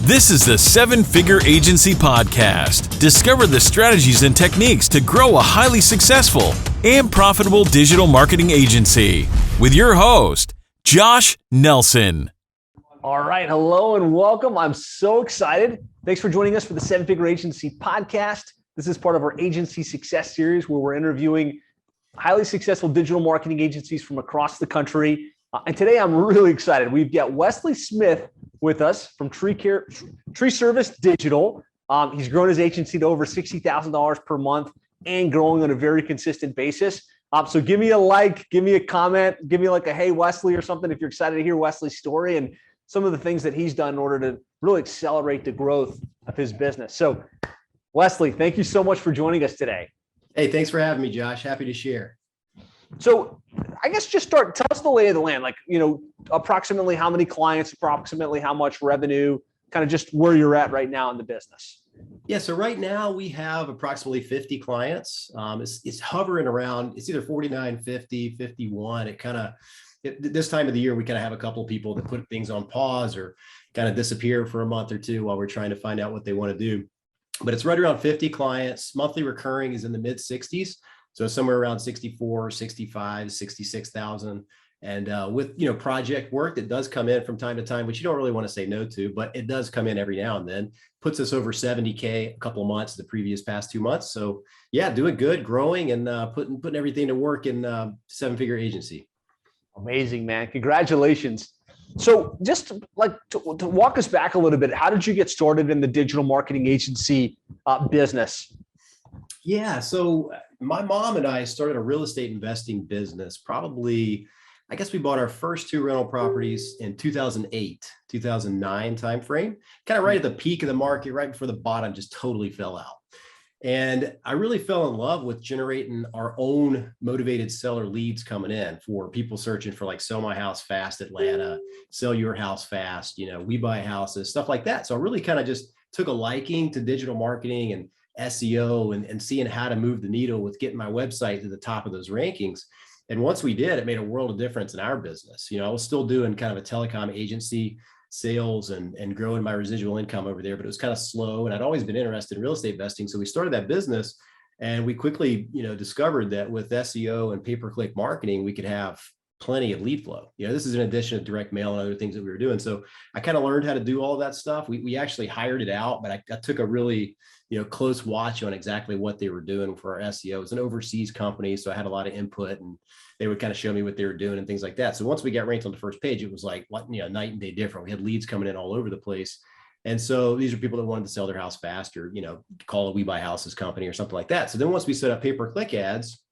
This is the Seven Figure Agency Podcast. Discover the strategies and techniques to grow a highly successful and profitable digital marketing agency with your host, Josh Nelson. All right. Hello and welcome. I'm so excited. Thanks for joining us for the Seven Figure Agency Podcast. This is part of our Agency Success Series where we're interviewing highly successful digital marketing agencies from across the country. And today I'm really excited. We've got Wesley Smith with us from Tree Service Digital. He's grown his agency to over $60,000 per month and growing on a very consistent basis. So give me a like, give me a comment, give me like a hey Wesley or something if you're excited to hear Wesley's story and some of the things that he's done in order to really accelerate the growth of his business. So Wesley, thank you so much for joining us today. Hey, thanks for having me, Josh. Happy to share. So I guess just tell us the lay of the land, like, approximately how many clients, approximately how much revenue, kind of just where you're at right now in the business. Yeah, so right now we have approximately 50 clients. It's hovering around, it's either 49, 50, 51. This time of the year, we kind of have a couple of people that put things on pause or kind of disappear for a month or two while we're trying to find out what they want to do. But it's right around 50 clients. Monthly recurring is in the mid 60s. So somewhere around 64, 65, 66,000. And with, project work that does come in from time to time, which you don't really want to say no to, but it does come in every now and then, puts us over 70K a couple of months, the past 2 months. So yeah, doing good, growing and putting everything to work in Seven Figure Agency. Amazing, man. Congratulations. So just like to walk us back a little bit, how did you get started in the digital marketing agency business? Yeah. So my mom and I started a real estate investing business. Probably, I guess we bought our first 2 rental properties in 2008, 2009 timeframe, kind of right at the peak of the market, right before the bottom just totally fell out. And I really fell in love with generating our own motivated seller leads coming in for people searching for like sell my house fast Atlanta, sell your house fast, we buy houses, stuff like that. So I really kind of just took a liking to digital marketing and SEO and seeing how to move the needle with getting my website to the top of those rankings. And once we did, it made a world of difference in our business. I was still doing kind of a telecom agency sales and growing my residual income over there, but it was kind of slow. And I'd always been interested in real estate investing. So we started that business and we quickly, discovered that with SEO and pay-per-click marketing, we could have plenty of lead flow. This is in addition to direct mail and other things that we were doing. So I kind of learned how to do all of that stuff. We actually hired it out, but I took a really, close watch on exactly what they were doing for our SEO. It was an overseas company. So I had a lot of input and they would kind of show me what they were doing and things like that. So once we got ranked on the first page, it was like, night and day different. We had leads coming in all over the place. And so these are people that wanted to sell their house faster, call a We Buy Houses company or something like that. So then once we set up pay-per-click ads,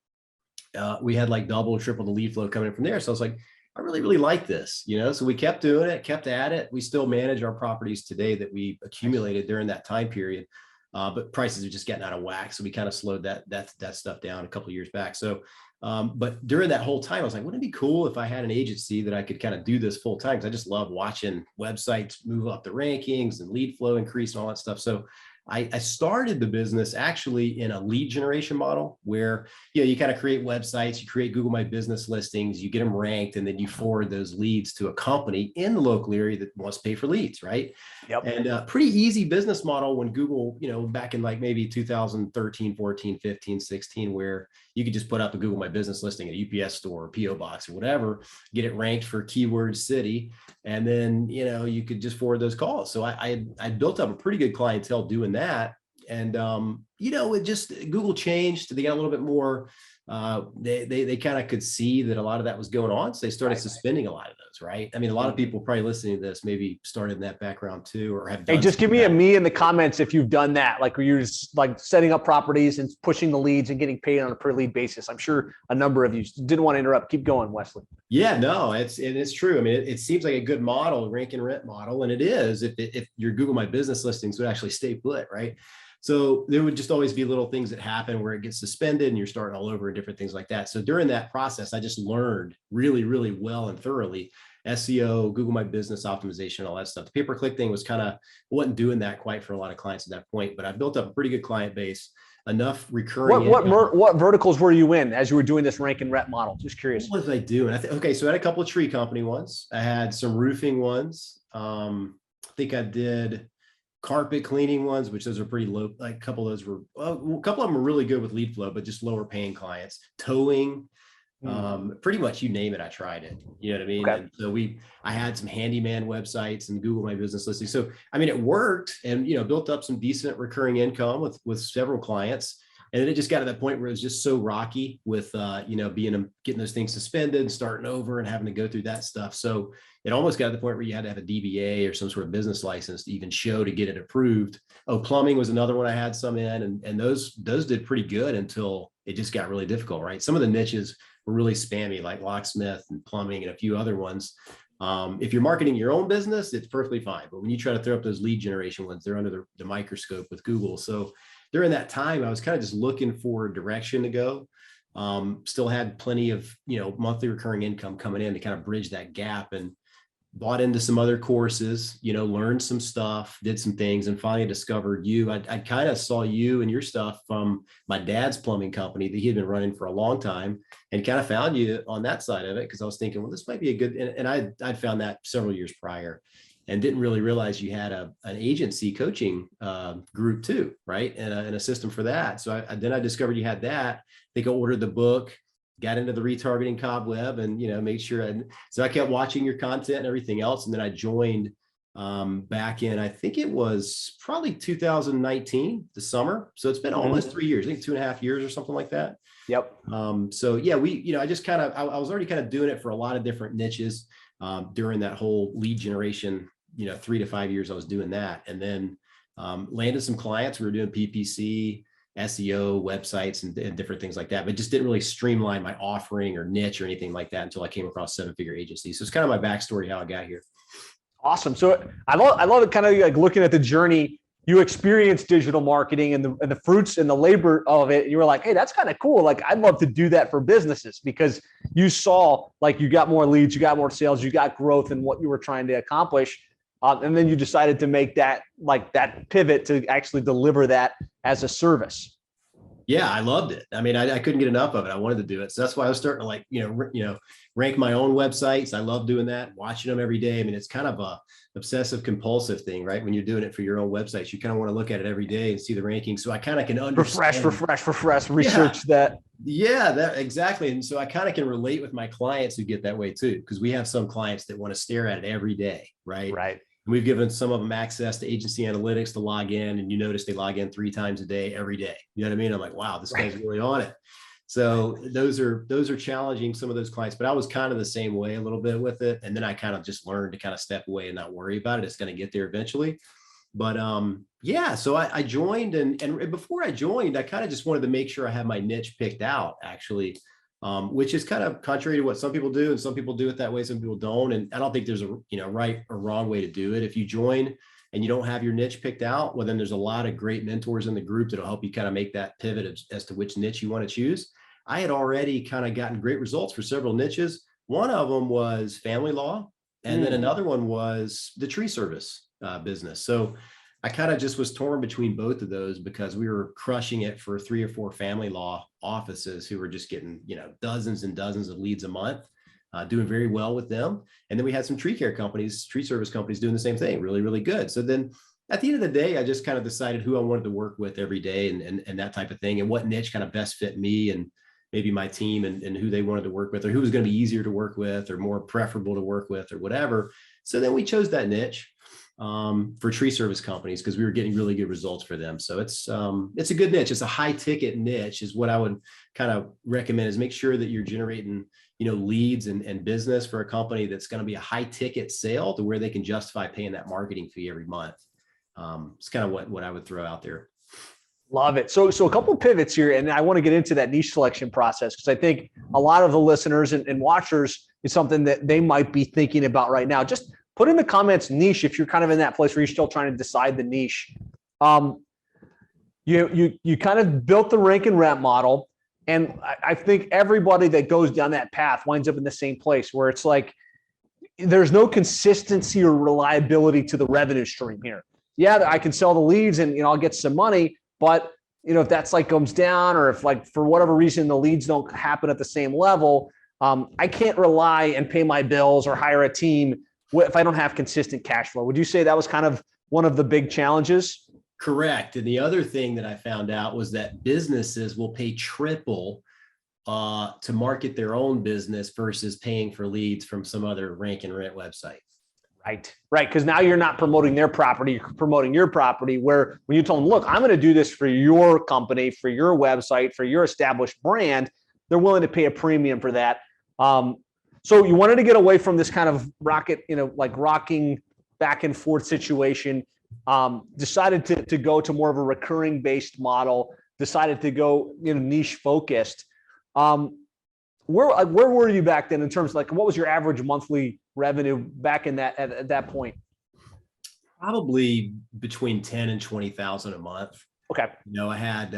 we had like double, triple the lead flow coming in from there. So I was like, I really, really like this, So we kept doing it, kept at it. We still manage our properties today that we accumulated during that time period. But prices are just getting out of whack. So we kind of slowed that stuff down a couple of years back. So, but during that whole time, I was like, wouldn't it be cool if I had an agency that I could kind of do this full time? Because I just love watching websites move up the rankings and lead flow increase and all that stuff. So I started the business actually in a lead generation model where, you kind of create websites, you create Google My Business listings, you get them ranked, and then you forward those leads to a company in the local area that wants to pay for leads, right? Yep. And pretty easy business model when Google, back in like maybe 2013, 14, 15, 16, where you could just put up a Google My Business listing at a UPS store or PO box or whatever, get it ranked for keyword city, and then, you could just forward those calls. So I built up a pretty good clientele doing that. And, it just, Google changed. They got a little bit more, they kind of could see that a lot of that was going on. So they started suspending a lot of those, right? I mean, a lot of people probably listening to this maybe started in that background too, or have done. Hey, just give me a me in the comments if you've done that, like where you're just like setting up properties and pushing the leads and getting paid on a per lead basis. I'm sure a number of you didn't want to interrupt. Keep going, Wesley. Yeah, no, it's true. I mean, it seems like a good model, rank and rent model, and it is if your Google My Business listings would actually stay put, right? So there would just always be little things that happen where it gets suspended and you're starting all over and different things like that. So during that process, I just learned really, really well and thoroughly SEO, Google My Business optimization, all that stuff. The pay-per-click thing was wasn't doing that quite for a lot of clients at that point, but I built up a pretty good client base, enough recurring. What verticals were you in as you were doing this rank and rep model? Just curious. What was I doing? So I had a couple of tree company ones. I had some roofing ones. I think I did carpet cleaning ones, which those are pretty low. Like a couple of those were, well, a couple of them were really good with lead flow, but just lower paying clients. Towing, pretty much you name it, I tried it. You know what I mean? Okay. And so I had some handyman websites and Google My Business listing. So, I mean, it worked and, built up some decent recurring income with several clients. And then it just got to that point where it was just so rocky with, getting those things suspended and starting over and having to go through that stuff. So it almost got to the point where you had to have a DBA or some sort of business license to even show to get it approved. Oh, plumbing was another one I had some in, and those did pretty good until it just got really difficult, right? Some of the niches were really spammy, like locksmith and plumbing and a few other ones. If you're marketing your own business, it's perfectly fine. But when you try to throw up those lead generation ones, they're under the microscope with Google. So during that time, I was kind of just looking for a direction to go. Still had plenty of, monthly recurring income coming in to kind of bridge that gap, and bought into some other courses, learned some stuff, did some things, and finally discovered you. I kind of saw you and your stuff from my dad's plumbing company that he had been running for a long time, and kind of found you on that side of it because I was thinking, well, this might be a good, and I'd found that several years prior and didn't really realize you had an agency coaching group too, right? And a system for that. So then I discovered you had that. I think I ordered the book, got into the retargeting cobweb, and made sure. So I kept watching your content and everything else, and then I joined back in, I think it was probably 2019, the summer. So it's been almost 3 years, I think 2.5 years or something like that. Yep. So yeah, I just kind of, I was already kind of doing it for a lot of different niches during that whole lead generation, 3 to 5 years I was doing that. And then landed some clients. We were doing PPC, SEO, websites, and different things like that, but just didn't really streamline my offering or niche or anything like that until I came across 7-figure agencies. So it's kind of my backstory, how I got here. Awesome. So I love it, kind of like looking at the journey. You experienced digital marketing and the fruits and the labor of it. And you were like, hey, that's kind of cool. Like, I'd love to do that for businesses, because you saw like you got more leads, you got more sales, you got growth in what you were trying to accomplish. And then you decided to make that pivot to actually deliver that as a service. Yeah, I loved it. I mean, I couldn't get enough of it. I wanted to do it. So that's why I was starting to rank my own websites. I love doing that, watching them every day. I mean, it's kind of a obsessive compulsive thing, right? When you're doing it for your own websites, you kind of want to look at it every day and see the rankings. So I kind of can understand. Refresh, research that. Yeah, that exactly. And so I kind of can relate with my clients who get that way too, because we have some clients that want to stare at it every day, right? Right. We've given some of them access to agency analytics to log in, and you notice they log in 3 times a day, every day. You know what I mean? I'm like, wow, this guy's really on it. So those are challenging, some of those clients, but I was kind of the same way a little bit with it. And then I kind of just learned to kind of step away and not worry about it. It's going to get there eventually. But yeah, so I joined, and before I joined, I kind of just wanted to make sure I had my niche picked out, actually. Which is kind of contrary to what some people do, and some people do it that way, some people don't. And I don't think there's a right or wrong way to do it. If you join and you don't have your niche picked out, well, then there's a lot of great mentors in the group that'll help you kind of make that pivot as to which niche you want to choose. I had already kind of gotten great results for several niches. One of them was family law, and then another one was the tree service business. So I kind of just was torn between both of those, because we were crushing it for 3 or 4 family law offices who were just getting, dozens and dozens of leads a month, doing very well with them. And then we had some tree care companies, tree service companies doing the same thing, really, really good. So then at the end of the day, I just kind of decided who I wanted to work with every day, and that type of thing, and what niche kind of best fit me and maybe my team, and who they wanted to work with, or who was going to be easier to work with or more preferable to work with or whatever. So then we chose that niche for tree service companies, because we were getting really good results for them. So it's a good niche. It's a high ticket niche, is what I would kind of recommend, is make sure that you're generating, leads and business for a company that's going to be a high ticket sale to where they can justify paying that marketing fee every month. It's kind of what I would throw out there. Love it. So a couple pivots here, and I want to get into that niche selection process, because I think a lot of the listeners and watchers is something that they might be thinking about right now. Just put in the comments niche if you're kind of in that place where you're still trying to decide the niche. You kind of built the rank and rep model, and I think everybody that goes down that path winds up in the same place, where it's like there's no consistency or reliability to the revenue stream here. Yeah, I can sell the leads and I'll get some money, but if that's comes down, or if for whatever reason the leads don't happen at the same level, I can't rely and pay my bills or hire a team if I don't have consistent cash flow. Would you say that was kind of one of the big challenges? Correct. And the other thing that I found out was that businesses will pay triple to market their own business versus paying for leads from some other rank and rent website. Right. Because now you're not promoting their property, you're promoting your property, where when you tell them, look, I'm going to do this for your company, for your website, for your established brand, they're willing to pay a premium for that. So you wanted to get away from this kind of rocking back and forth situation, decided to go to more of a recurring based model, decided to go, niche focused. Where were you back then in terms of what was your average monthly revenue back in at that point? Probably between 10 and 20,000 a month. Okay. I had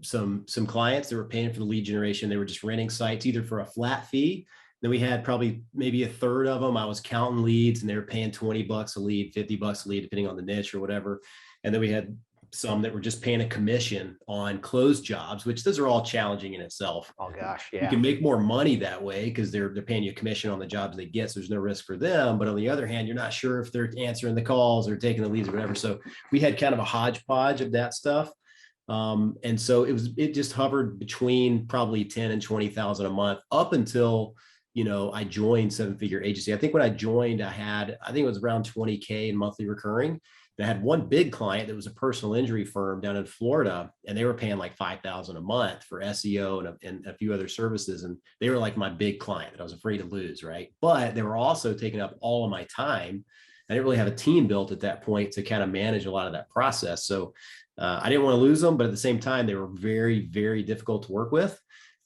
some clients that were paying for the lead generation. They were just renting sites either for a flat fee. Then we had probably maybe a third of them. I was counting leads and they were paying $20 a lead, $50 a lead, depending on the niche or whatever. And then we had some that were just paying a commission on closed jobs, which those are all challenging in itself. Oh gosh, yeah. You can make more money that way because they're paying you a commission on the jobs they get, so there's no risk for them. But on the other hand, you're not sure if they're answering the calls or taking the leads or whatever. So we had kind of a hodgepodge of that stuff. And so it just hovered between probably 10 and 20,000 a month up until, I joined Seven Figure Agency. I think when I joined, I think it was around 20K in monthly recurring. I had one big client that was a personal injury firm down in Florida, and they were paying like $5,000 a month for SEO and a few other services. And they were like my big client that I was afraid to lose. Right. But they were also taking up all of my time. I didn't really have a team built at that point to kind of manage a lot of that process. So I didn't want to lose them, but at the same time, they were very, very difficult to work with.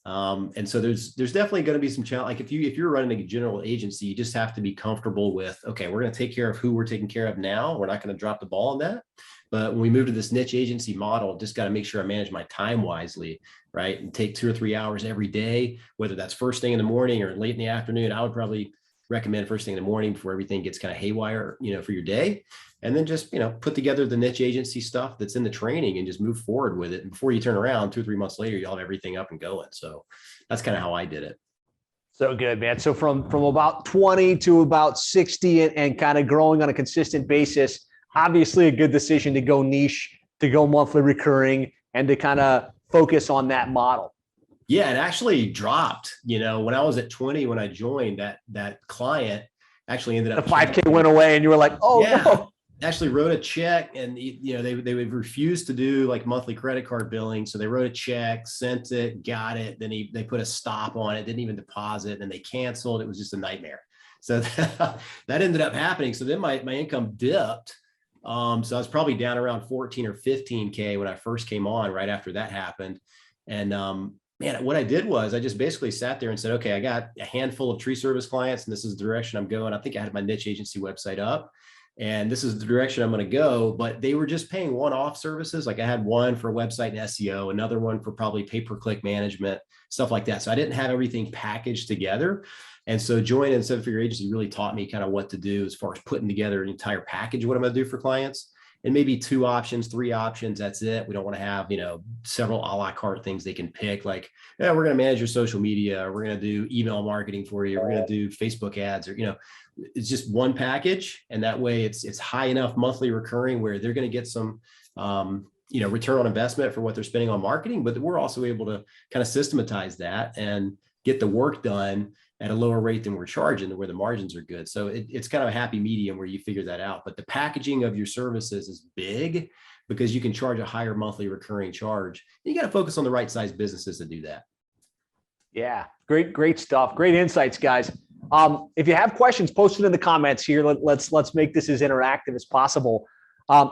And so there's definitely going to be some challenge. Like if you're running a general agency, you just have to be comfortable with, okay, we're going to take care of who we're taking care of now. We're not going to drop the ball on that. But when we move to this niche agency model, just got to make sure I manage my time wisely, right? And take 2 or 3 hours every day, whether that's first thing in the morning or late in the afternoon. I would probably recommend first thing in the morning before everything gets kind of haywire, for your day. And then just, put together the niche agency stuff that's in the training and just move forward with it. And before you turn around 2 or 3 months later, you'll have everything up and going. So that's kind of how I did it. So good, man. So from about 20 to about 60 and kind of growing on a consistent basis, obviously a good decision to go niche, to go monthly recurring, and to kind of focus on that model. Yeah, it actually dropped. When I was at 20, when I joined, that client actually ended up. The 5K went away, and you were like, "Oh yeah. No!" Actually wrote a check, and they would refuse to do like monthly credit card billing. So they wrote a check, sent it, got it. Then they put a stop on it, didn't even deposit, and they canceled. It was just a nightmare. So that ended up happening. So then my income dipped. So I was probably down around 14 or 15K when I first came on. Right after that happened, and man, what I did was I just basically sat there and said, okay, I got a handful of tree service clients, and this is the direction I'm going. I think I had my niche agency website up, and this is the direction I'm going to go. But they were just paying one-off services. Like I had one for website and SEO, another one for probably pay-per-click management, stuff like that. So I didn't have everything packaged together. And so joining Seven Figure Agency really taught me kind of what to do as far as putting together an entire package of what I'm going to do for clients. And maybe 2 options, 3 options. That's it. We don't want to have, several a la carte things they can pick. Like, yeah, we're going to manage your social media. Or we're going to do email marketing for you. We're going to do Facebook ads, or, it's just one package. And that way it's high enough monthly recurring where they're going to get some, return on investment for what they're spending on marketing. But we're also able to kind of systematize that and get the work done at a lower rate than we're charging, where the margins are good. So it's kind of a happy medium where you figure that out. But the packaging of your services is big because you can charge a higher monthly recurring charge. You got to focus on the right size businesses to do that. Yeah, great stuff. Great insights, guys. If you have questions, post it in the comments here. Let's make this as interactive as possible.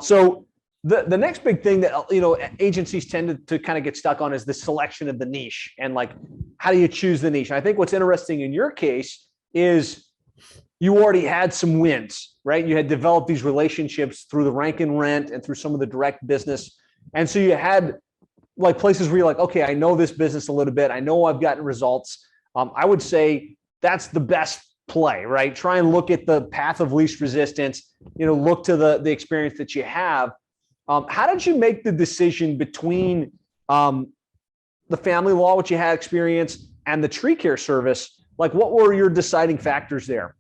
So the next big thing that agencies tend to kind of get stuck on is the selection of the niche, and like, how do you choose the niche? And I think what's interesting in your case is you already had some wins, right? You had developed these relationships through the rank and rent and through some of the direct business, and so you had like places where you're like, okay, I know this business a little bit. I know I've gotten results. I would say that's the best play, right? Try and look at the path of least resistance. Look to the experience that you have. How did you make the decision between the family law, which you had experience, and the tree care service? Like, what were your deciding factors there?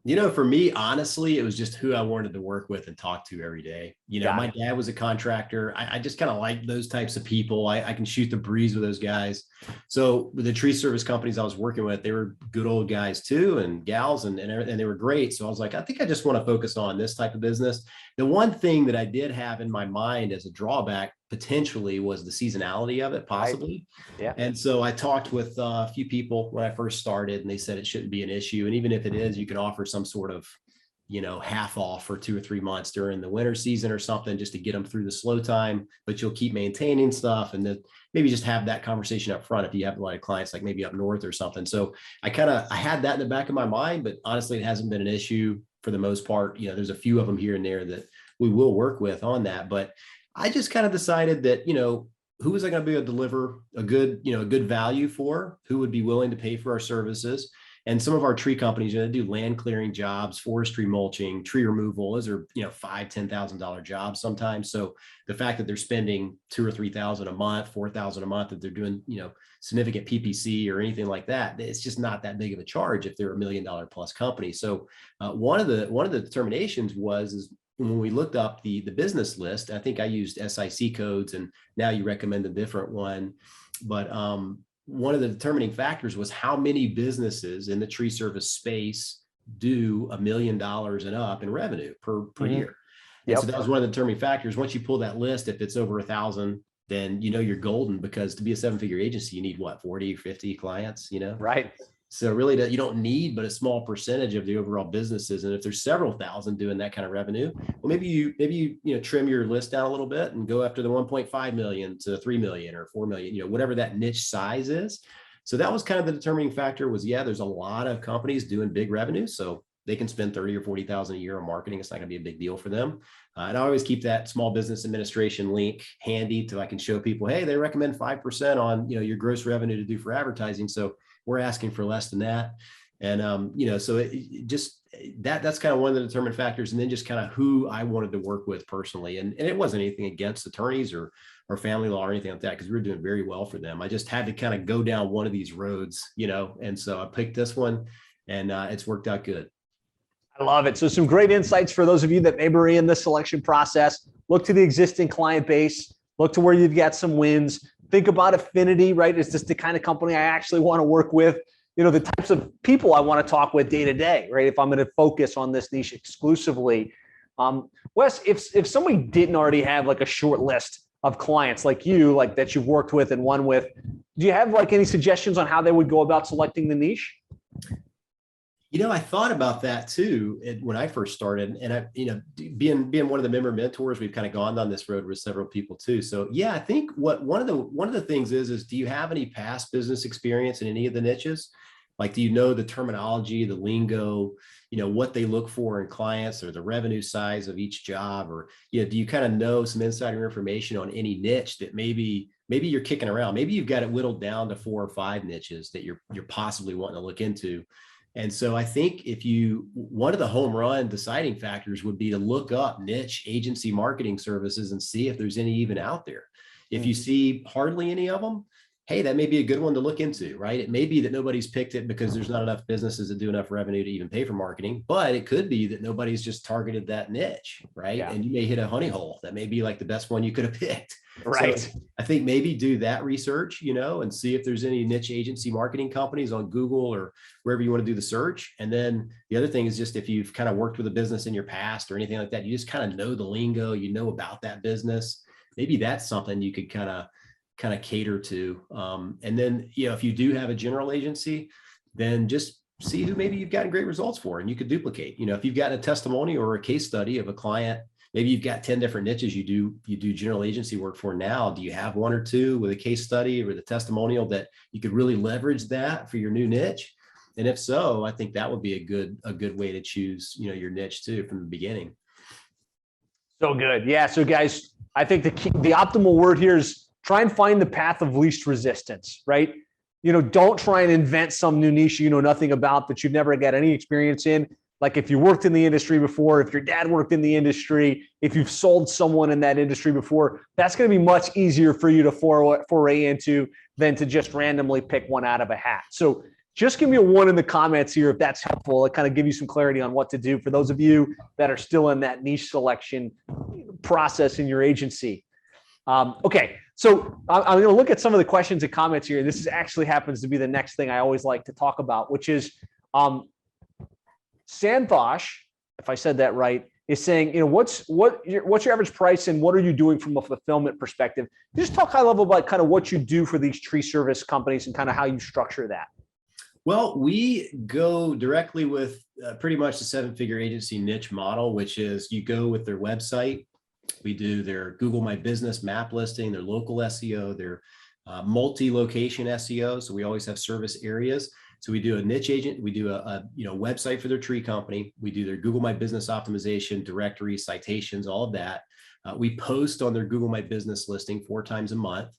For me, honestly, it was just who I wanted to work with and talk to every day. My dad was a contractor. I just kind of like those types of people. I can shoot the breeze with those guys. So with the tree service companies I was working with, they were good old guys too, and gals, and they were great. So I was like, I think I just want to focus on this type of business. The one thing that I did have in my mind as a drawback potentially was the seasonality of it, possibly. Right. Yeah. And so I talked with a few people when I first started, and they said it shouldn't be an issue. And even if it is, you can offer some sort of, half off for 2 or 3 months during the winter season or something, just to get them through the slow time, but you'll keep maintaining stuff. And then maybe just have that conversation up front if you have a lot of clients, like maybe up north or something. So I had that in the back of my mind, but honestly, it hasn't been an issue for the most part. There's a few of them here and there that we will work with on that, but I just kind of decided that, who was I going to be able to deliver a good value for, who would be willing to pay for our services. And some of our tree companies, they do land clearing jobs, forestry mulching, tree removal. Those are, $5,000-$10,000 jobs sometimes. So the fact that they're spending $2,000 or $3,000 a month, $4,000 a month, that they're doing, significant PPC or anything like that, it's just not that big of a charge if they're $1 million plus company. So one of the determinations is when we looked up the business list. I think I used SIC codes, and now you recommend a different one. But one of the determining factors was how many businesses in the tree service space do $1 million and up in revenue per year. And so that was one of the determining factors. Once you pull that list, if it's over 1,000, then you're golden, because to be a 7-figure agency, you need 40 or 50 clients, Right. So really you don't need but a small percentage of the overall businesses. And if there's several thousand doing that kind of revenue, well, maybe you trim your list down a little bit and go after the 1.5 million to 3 million or 4 million, whatever that niche size is. So that was kind of the determining factor. Was there's a lot of companies doing big revenue, so they can spend 30 or 40,000 a year on marketing. It's not going to be a big deal for them. And I always keep that small business administration link handy so I can show people, hey, they recommend 5% on your gross revenue to do for advertising. So we're asking for less than that. And, so it just, that's kind of one of the determinant factors. And then just kind of who I wanted to work with personally. And it wasn't anything against attorneys or family law or anything like that, because we were doing very well for them. I just had to kind of go down one of these roads, and so I picked this one, and it's worked out good. I love it. So some great insights for those of you that maybe are in the selection process. Look to the existing client base, look to where you've got some wins. Think about affinity, right? Is this the kind of company I actually want to work with? The types of people I want to talk with day to day, right? If I'm going to focus on this niche exclusively. Wes, if somebody didn't already have like a short list of clients like that you've worked with and won with, do you have like any suggestions on how they would go about selecting the niche? I thought about that too when I first started, and I, being one of the member mentors, we've kind of gone down this road with several people too. So yeah, I think one of the things is do you have any past business experience in any of the niches? Like, do you know the terminology, the lingo, what they look for in clients, or the revenue size of each job, or do you kind of know some insider information on any niche that maybe you're kicking around? Maybe you've got it whittled down to 4 or 5 niches that you're possibly wanting to look into. And so I think one of the home run deciding factors would be to look up niche agency marketing services and see if there's any even out there. If you see hardly any of them, hey, that may be a good one to look into, right? It may be that nobody's picked it because there's not enough businesses that do enough revenue to even pay for marketing, but it could be that nobody's just targeted that niche, right? Yeah. And you may hit a honey hole. That may be like the best one you could have picked. Right. So I think maybe do that research, and see if there's any niche agency marketing companies on Google or wherever you want to do the search. And then the other thing is just if you've kind of worked with a business in your past or anything like that, you just kind of know the lingo, about that business. Maybe that's something you could kind of cater to. And then, if you do have a general agency, then just see who maybe you've gotten great results for and you could duplicate. If you've got a testimony or a case study of a client, maybe you've got 10 different niches you do general agency work for now. Do you have 1 or 2 with a case study or the testimonial that you could really leverage that for your new niche? And if so, I think that would be a good way to choose, your niche too from the beginning. So good. Yeah. So guys, I think the optimal word here is try and find the path of least resistance, right? Don't try and invent some new niche you know nothing about that you've never got any experience in. Like if you worked in the industry before, if your dad worked in the industry, if you've sold someone in that industry before, that's going to be much easier for you to foray into than to just randomly pick one out of a hat. So just give me a 1 in the comments here if that's helpful. It kind of give you some clarity on what to do for those of you that are still in that niche selection process in your agency. Okay, so I'm going to look at some of the questions and comments here. This actually happens to be the next thing I always like to talk about, which is Santhosh, if I said that right, is saying, what's your average price and what are you doing from a fulfillment perspective? Just talk high level about kind of what you do for these tree service companies and kind of how you structure that. Well, we go directly with pretty much the 7-figure agency niche model, which is you go with their website. We do their Google My Business map listing, their local SEO, their multi-location SEO. So we always have service areas. So we do a niche agent, we do a website for their tree company, we do their Google My Business optimization, directory, citations, all of that. We post on their Google My Business listing 4 times a month.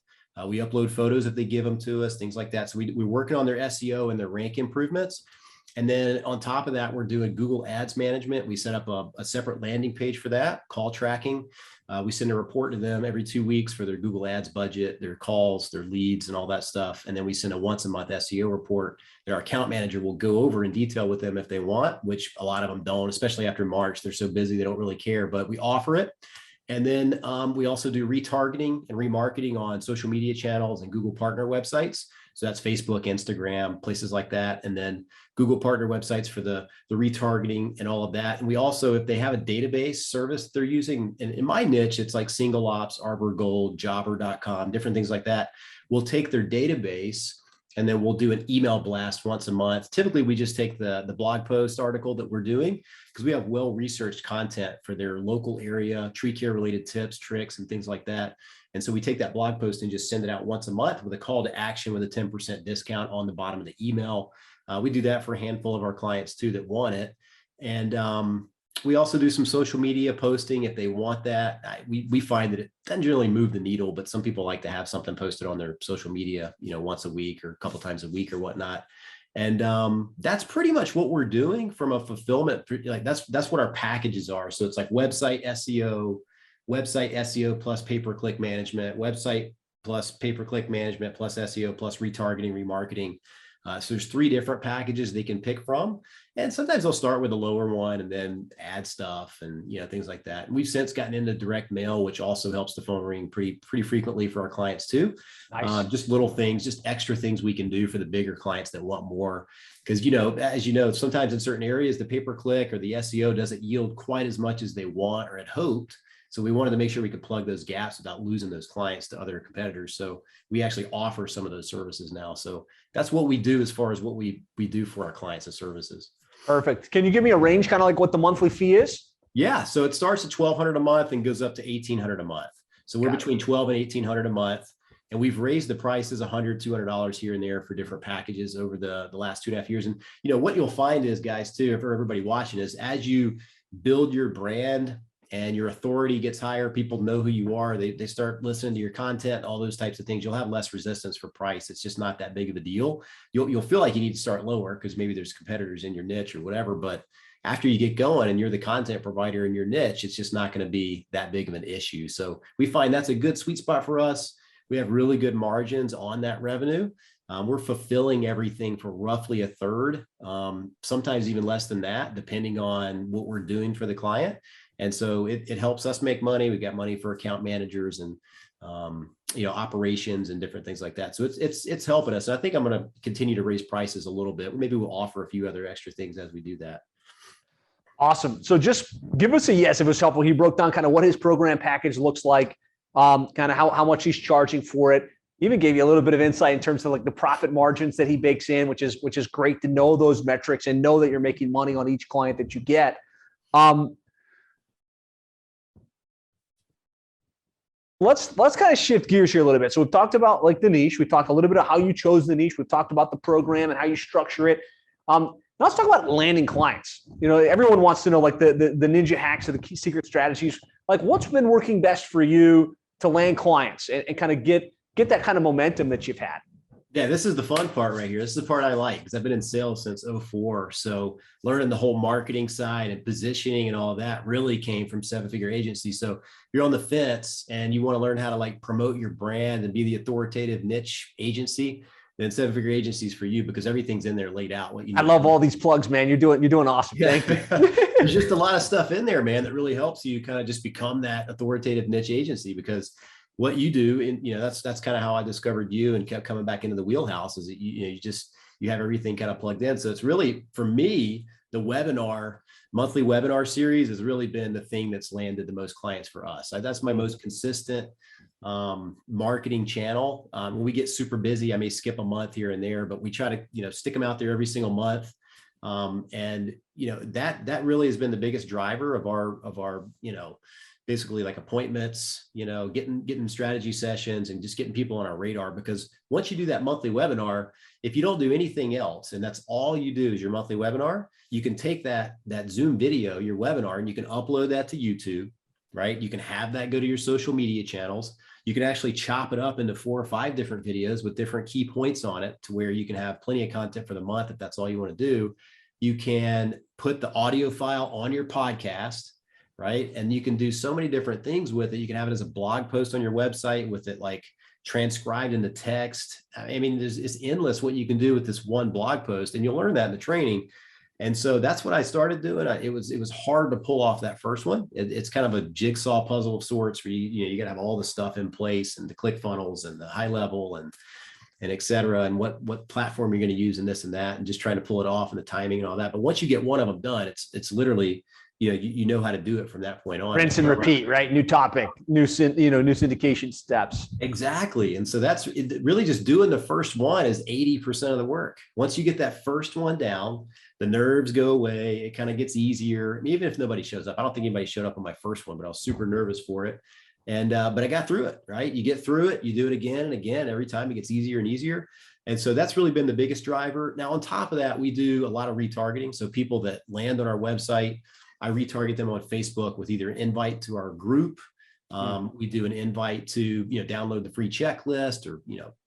We upload photos if they give them to us, things like that. So we're working on their SEO and their rank improvements. And then on top of that, we're doing Google Ads management. We set up a separate landing page for that, call tracking. We send a report to them every 2 weeks for their Google Ads budget, their calls, their leads, and all that stuff. And then we send a once a month SEO report that our account manager will go over in detail with them if they want, which a lot of them don't, especially after March. They're so busy, they don't really care, but we offer it. And then we also do retargeting and remarketing on social media channels and Google partner websites. So that's Facebook, Instagram, places like that. And then Google partner websites for the retargeting and all of that. And we also, if they have a database service they're using, and in my niche, it's like Single Ops, Arbor Gold, Jobber.com, different things like that. We'll take their database and then we'll do an email blast once a month. Typically, we just take the blog post article that we're doing because we have well-researched content for their local area, tree care related tips, tricks, and things like that. And so we take that blog post and just send it out once a month with a call to action with a 10% discount on the bottom of the email. We do that for a handful of our clients too that want it. And we also do some social media posting if they want that. We find that it doesn't generally move the needle, but some people like to have something posted on their social media, once a week or a couple times a week or whatnot. And that's pretty much what we're doing from a fulfillment. Like that's what our packages are. So it's like website SEO plus pay-per-click management, website plus pay-per-click management plus SEO plus retargeting, remarketing. So there's 3 different packages they can pick from. And sometimes they'll start with a lower one and then add stuff and things like that. And we've since gotten into direct mail, which also helps the phone ring pretty frequently for our clients too. Nice. Just little things, just extra things we can do for the bigger clients that want more. Because as you know, sometimes in certain areas, the pay-per-click or the SEO doesn't yield quite as much as they want or had hoped. So we wanted to make sure we could plug those gaps without losing those clients to other competitors. So we actually offer some of those services now. So that's what we do as far as what we do for our clients and services. Perfect. Can you give me a range, kind of like what the monthly fee is? Yeah. So it starts at $1,200 a month and goes up to $1,800 a month. So we're between $1,200 and $1,800 a month. And we've raised the prices $100, $200 here and there for different packages over the last 2.5 years. And what you'll find is, guys, too, for everybody watching, is as you build your brand and your authority gets higher, people know who you are, they start listening to your content, all those types of things, you'll have less resistance for price. It's just not that big of a deal. You'll feel like you need to start lower because maybe there's competitors in your niche or whatever, but after you get going and you're the content provider in your niche, it's just not going to be that big of an issue. So we find that's a good sweet spot for us. We have really good margins on that revenue. We're fulfilling everything for roughly a third, sometimes even less than that, depending on what we're doing for the client. And so it helps us make money. We got money for account managers and operations and different things like that. So it's helping us. And I think I'm going to continue to raise prices a little bit. Maybe we'll offer a few other extra things as we do that. Awesome. So just give us a yes if it was helpful. He broke down kind of what his program package looks like, kind of how much he's charging for it. Even gave you a little bit of insight in terms of like the profit margins that he bakes in, which is great to know those metrics and know that you're making money on each client that you get. Let's kind of shift gears here a little bit. So we've talked about like the niche. We talked a little bit about how you chose the niche. We've talked about the program and how you structure it. Now let's talk about landing clients. Everyone wants to know like the ninja hacks or the key secret strategies. Like what's been working best for you to land clients and kind of get that kind of momentum that you've had? Yeah, this is the fun part right here. This is the part I like because I've been in sales since 2004. So learning the whole marketing side and positioning and all of that really came from 7-figure agency. So if you're on the fence and you want to learn how to like promote your brand and be the authoritative niche agency, then Seven Figure Agency is for you, because everything's in there laid out. What you need. I love all these plugs, man. You're doing awesome. Yeah. Thank you. There's just a lot of stuff in there, man, that really helps you kind of just become that authoritative niche agency, because what you do, and that's kind of how I discovered you and kept coming back into the wheelhouse, is that you have everything kind of plugged in. So it's really, for me, the monthly webinar series has really been the thing that's landed the most clients for us. That's my most consistent marketing channel. When we get super busy, I may skip a month here and there, but we try to, stick them out there every single month. And that really has been the biggest driver of our, basically like appointments, getting strategy sessions and just getting people on our radar. Because once you do that monthly webinar, if you don't do anything else, and that's all you do is your monthly webinar, you can take that Zoom video, your webinar, and you can upload that to YouTube, right? You can have that go to your social media channels. You can actually chop it up into 4 or 5 different videos with different key points on it, to where you can have plenty of content for the month if that's all you want to do. You can put the audio file on your podcast, right? And you can do so many different things with it. You can have it as a blog post on your website with it like transcribed into text. I mean, it's endless what you can do with this one blog post, and you'll learn that in the training. And so that's what I started doing. It was hard to pull off that first one. It's kind of a jigsaw puzzle of sorts, where you got to have all the stuff in place, and the ClickFunnels and the high level and et cetera, and what platform you're going to use and this and that, and just trying to pull it off, and the timing and all that. But once you get one of them done, it's literally, you know how to do it from that point on. Rinse and repeat, right? New topic, new syndication steps. Exactly. And so that's really just doing the first one is 80% of the work. Once you get that first one down, the nerves go away. It kind of gets easier. Even if nobody shows up, I don't think anybody showed up on my first one, but I was super nervous for it. And, but I got through it, right? You get through it, you do it again and again. Every time it gets easier and easier. And so that's really been the biggest driver. Now, on top of that, we do a lot of retargeting. So people that land on our website, I retarget them on Facebook with either an invite to our group. We do an invite to, download the free checklist, or,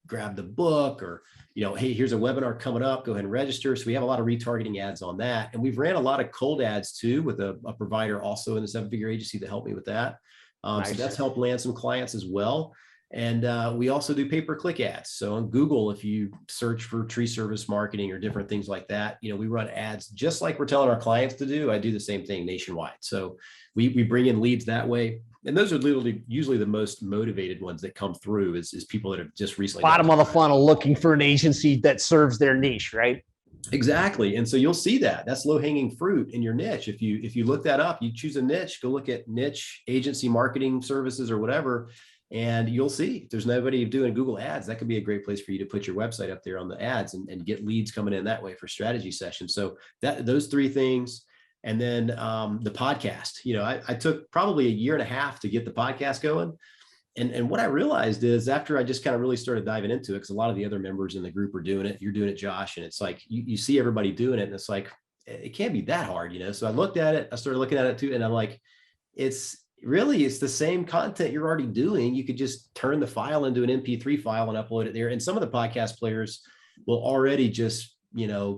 grab the book, or, hey, here's a webinar coming up, go ahead and register. So we have a lot of retargeting ads on that. And we've ran a lot of cold ads too, with a provider also in the 7-figure agency to help me with that. Nice. So that's helped land some clients as well. And we also do pay-per-click ads. So on Google, if you search for tree service marketing or different things like that, we run ads just like we're telling our clients to do. I do the same thing nationwide. So we bring in leads that way. And those are literally usually the most motivated ones that come through is people that have just recently. Bottom of the funnel, looking for an agency that serves their niche, right? Exactly. And so you'll see that's low hanging fruit in your niche. If you look that up, you choose a niche, go look at niche agency marketing services or whatever, and you'll see if there's nobody doing Google ads, that could be a great place for you to put your website up there on the ads and get leads coming in that way for strategy sessions. So those 3 things. And then the podcast, I took probably 1.5 years to get the podcast going. And what I realized is, after I just kind of really started diving into it, because a lot of the other members in the group are doing it, you're doing it, Josh, and it's like, you see everybody doing it, and it's like, it can't be that hard, So I looked at it, I started looking at it too, and I'm like, it's the same content you're already doing. You could just turn the file into an MP3 file and upload it there. And some of the podcast players will already just,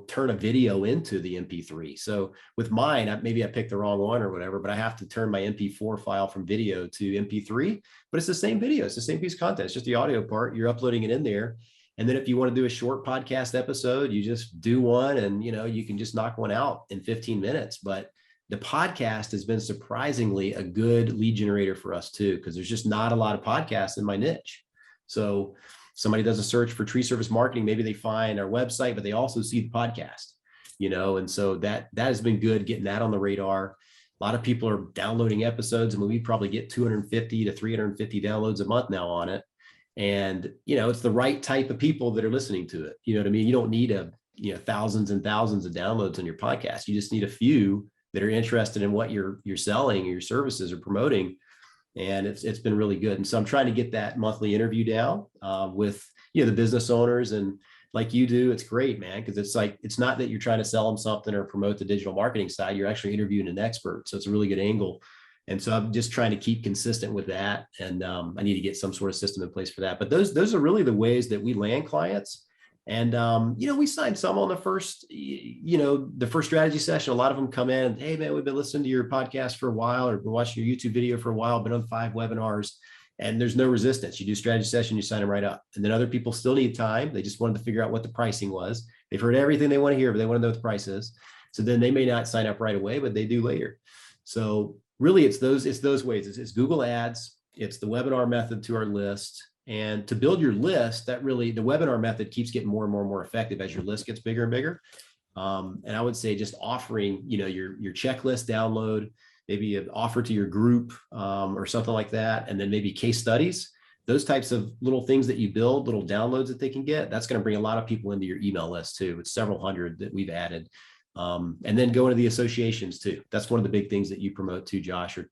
turn a video into the MP3. So with mine, maybe I picked the wrong one or whatever, but I have to turn my MP4 file from video to MP3, but it's the same video. It's the same piece of content. It's just the audio part. You're uploading it in there. And then if you want to do a short podcast episode, you just do one, and, you can just knock one out in 15 minutes. But the podcast has been surprisingly a good lead generator for us too, because there's just not a lot of podcasts in my niche. So somebody does a search for tree service marketing, maybe they find our website, but they also see the podcast, and so that has been good, getting that on the radar. A lot of people are downloading episodes. I mean, we probably get 250 to 350 downloads a month now on it. And, it's the right type of people that are listening to it. You know what I mean? You don't need thousands and thousands of downloads on your podcast. You just need a few that are interested in what you're selling or your services or promoting. And it's been really good. And so I'm trying to get that monthly interview down with, the business owners, and like you do. It's great, man. Because it's like, it's not that you're trying to sell them something or promote the digital marketing side. You're actually interviewing an expert. So it's a really good angle. And so I'm just trying to keep consistent with that. And I need to get some sort of system in place for that. But those are really the ways that we land clients. And, we signed some on the first strategy session. A lot of them come in and, hey, man, we've been listening to your podcast for a while, or been watching your YouTube video for a while, been on 5 webinars. and there's no resistance. You do strategy session, you sign them right up. And then other people still need time. They just wanted to figure out what the pricing was. They've heard everything they want to hear, but they want to know what the price is. So then they may not sign up right away, but they do later. So really it's those ways. It's Google Ads, it's the webinar method to our list. And to build your list, that really, the webinar method keeps getting more and more effective as your list gets bigger and bigger. And I would say just offering, your checklist download, maybe an offer to your group or something like that. And then maybe case studies, those types of little things that you build, little downloads that they can get, that's going to bring a lot of people into your email list too. It's several hundred that we've added. And then go into the associations too. That's one of the big things that you promote too, Josh, or,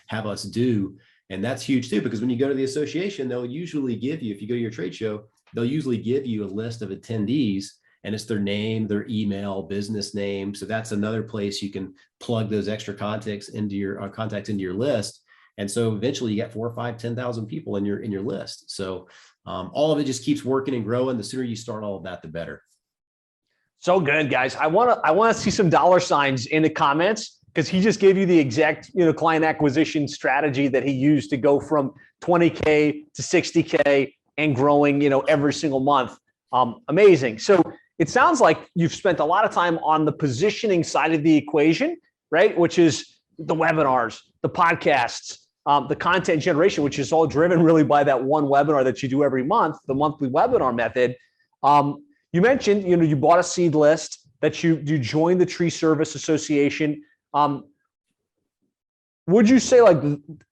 have us do. And that's huge too, because when you go to the association, they'll usually give you, if you go to your trade show, they'll usually give you a list of attendees, and it's their name, their email, business name. So that's another place you can plug those extra contacts into your list. And so eventually you get 4 or 5, 10,000 people in your list. So all of it just keeps working and growing. The sooner you start all of that, the better. So good, guys. I want to see some dollar signs in the comments, because he just gave you the exact, client acquisition strategy that he used to go from 20K to 60K and growing, every single month. Amazing. So it sounds like you've spent a lot of time on the positioning side of the equation, right? Which is the webinars, the podcasts, the content generation, which is all driven really by that one webinar that you do every month, the monthly webinar method. You mentioned, you bought a seed list, that you joined the Tree Service Association. Would you say like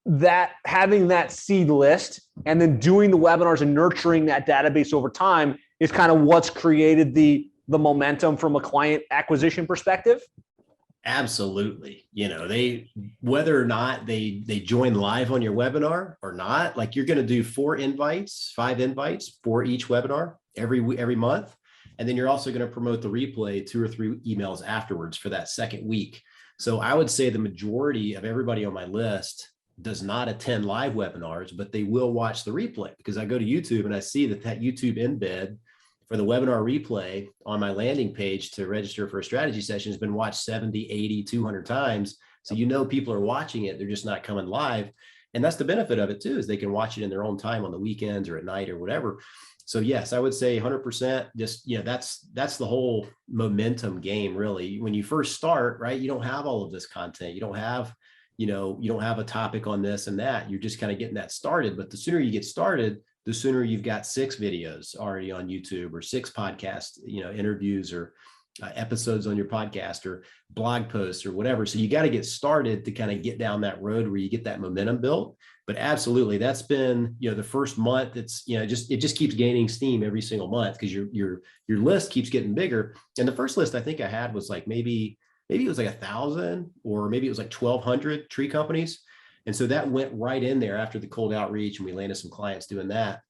that, having that seed list and then doing the webinars and nurturing that database over time is kind of what's created the momentum from a client acquisition perspective? Absolutely. Whether or not they join live on your webinar or not, like you're going to do 5 invites for each webinar every month. And then you're also going to promote the replay 2 or 3 emails afterwards for that second week. So I would say the majority of everybody on my list does not attend live webinars, but they will watch the replay, because I go to YouTube and I see that YouTube embed for the webinar replay on my landing page to register for a strategy session has been watched 70, 80, 200 times. So people are watching it, they're just not coming live. And that's the benefit of it too, is they can watch it in their own time on the weekends or at night or whatever. So yes, I would say 100%. Just, that's the whole momentum game, really. When you first start, right, you don't have all of this content. You don't have, you don't have a topic on this and that. You're just kind of getting that started. But the sooner you get started, the sooner you've got 6 videos already on YouTube, or 6 podcast, interviews, or episodes on your podcast, or blog posts, or whatever. So you got to get started to kind of get down that road where you get that momentum built. But absolutely, that's been, the first month. It's, it just keeps gaining steam every single month, because your list keeps getting bigger. And the first list I think I had was like maybe it was like 1,000, or maybe it was like 1,200 tree companies. And so that went right in there after the cold outreach, and we landed some clients doing that.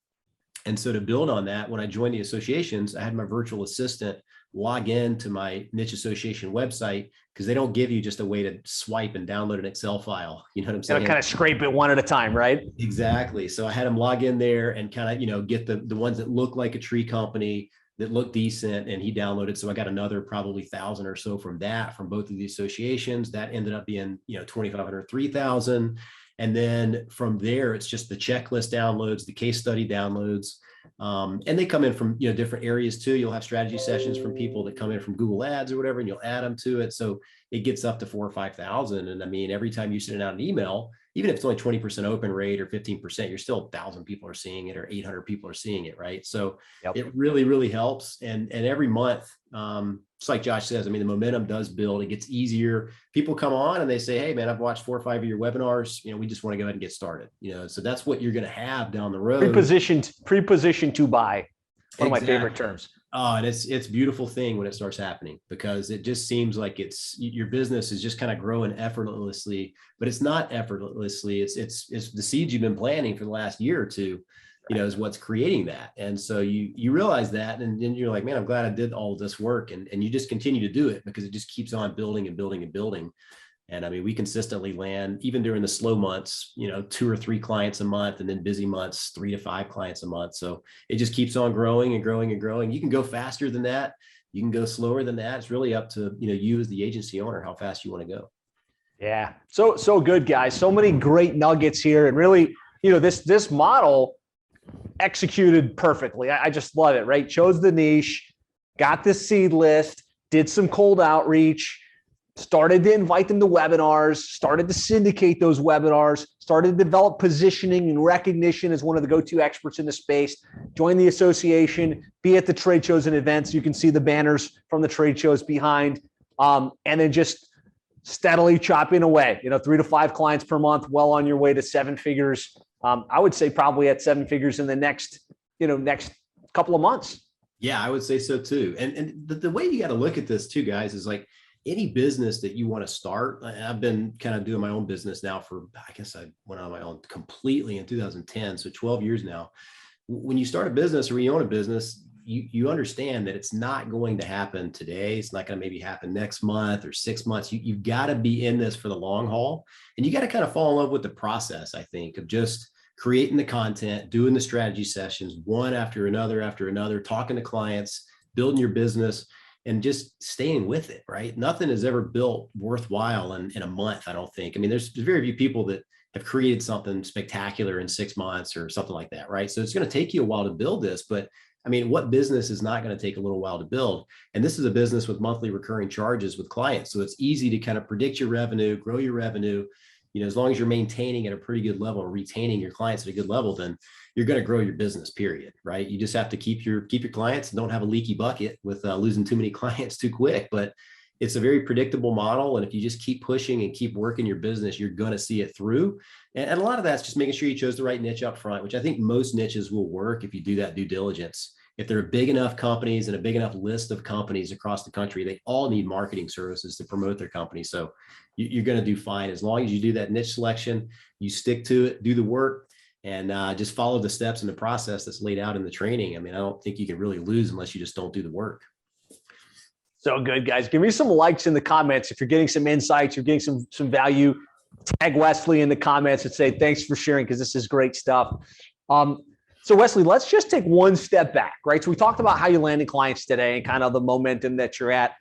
And so to build on that, when I joined the associations, I had my virtual assistant log in to my niche association website, because they don't give you just a way to swipe and download an Excel file. You know what I'm saying? Kind of scrape it one at a time, right? Exactly. So I had them log in there and kind of, get the ones that look like a tree company, that looked decent, and he downloaded. So I got another probably 1,000 or so from both of the associations. That ended up being, 2,500, 3,000. And then from there, it's just the checklist downloads, the case study downloads. And they come in from, different areas too. You'll have strategy sessions from people that come in from Google Ads or whatever, and you'll add them to it. So it gets up to 4,000 or 5,000. And I mean, every time you send out an email, even if it's only 20% open rate or 15%, you're still 1,000 people are seeing it, or 800 people are seeing it. Right. So It really, really helps. And every month, it's like Josh says, I mean, the momentum does build. It gets easier. People come on and they say, hey man, I've watched 4 or 5 of your webinars. We just want to go ahead and get started. So that's what you're going to have down the road. Pre-positioned to buy. One of my favorite terms. Oh, and it's a beautiful thing when it starts happening, because it just seems like your business is just kind of growing effortlessly, but it's not effortlessly. It's the seeds you've been planting for the last year or two, is what's creating that. And so you realize that, and then you're like, man, I'm glad I did all of this work. And you just continue to do it, because it just keeps on building and building and building. And I mean, we consistently land, even during the slow months, 2 or 3 clients a month, and then busy months, 3 to 5 clients a month. So it just keeps on growing and growing and growing. You can go faster than that. You can go slower than that. It's really up to, you as the agency owner, how fast you want to go. Yeah. So good, guys. So many great nuggets here. And really, this model executed perfectly. I just love it, right? Chose the niche, got this seed list, did some cold outreach, started to invite them to webinars, started to syndicate those webinars, started to develop positioning and recognition as one of the go-to experts in the space, join the association, be at the trade shows and events. You can see the banners from the trade shows behind, and then just steadily chopping away, 3 to 5 clients per month, well on your way to 7 figures. I would say probably at 7 figures in the next couple of months. Yeah, I would say so too. And the way you got to look at this too, guys, is like any business that you want to start. I've been kind of doing my own business now for, I guess I went on my own completely in 2010. So 12 years now. When you start a business or you own a business, you understand that it's not going to happen today. It's not going to maybe happen next month or 6 months. You've got to be in this for the long haul, and you got to kind of fall in love with the process, I think, of just creating the content, doing the strategy sessions, one after another, talking to clients, building your business, and just staying with it, right? Nothing is ever built worthwhile in a month, I don't think. I mean, there's very few people that have created something spectacular in 6 months or something like that, right? So it's going to take you a while to build this, but I mean, what business is not going to take a little while to build? And this is a business with monthly recurring charges with clients. So it's easy to kind of predict your revenue, grow your revenue. As long as you're maintaining at a pretty good level, retaining your clients at a good level, then you're going to grow your business, period, right? You just have to keep your clients and don't have a leaky bucket with losing too many clients too quick. But it's a very predictable model. And if you just keep pushing and keep working your business, you're going to see it through. And a lot of that's just making sure you chose the right niche up front, which I think most niches will work if you do that due diligence. If there are big enough companies and a big enough list of companies across the country, they all need marketing services to promote their company. So you're going to do fine as long as you do that niche selection, you stick to it, do the work, and just follow the steps in the process that's laid out in the training. I mean, I don't think you can really lose unless you just don't do the work. So good, guys. Give me some likes in the comments if you're getting some insights, you're getting some value. Tag Wesley in the comments and say thanks for sharing, because this is great stuff. So Wesley, let's just take one step back, right? So we talked about how you landed clients today and kind of the momentum that you're at.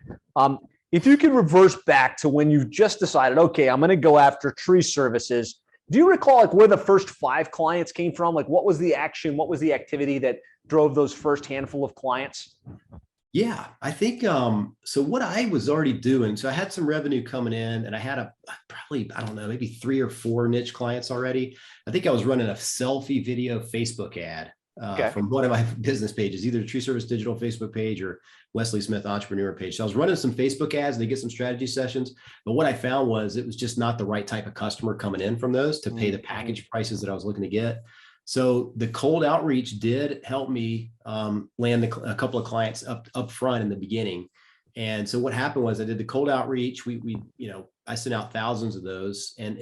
If you could reverse back to when you just decided, okay, I'm going to go after tree services. Do you recall like where the first 5 clients came from? Like what was the action? What was the activity that drove those first handful of clients? Yeah, I think, so what I was already doing, so I had some revenue coming in and I had probably, I don't know, maybe 3 or 4 niche clients already. I think I was running a selfie video Facebook ad from one of my business pages, either Tree Service Digital Facebook page or Wesley Smith Entrepreneur page. So I was running some Facebook ads to get some strategy sessions. But what I found was it was just not the right type of customer coming in from those to pay the package prices that I was looking to get. So the cold outreach did help me land a couple of clients up front in the beginning. And so what happened was I did the cold outreach. I sent out thousands of those, and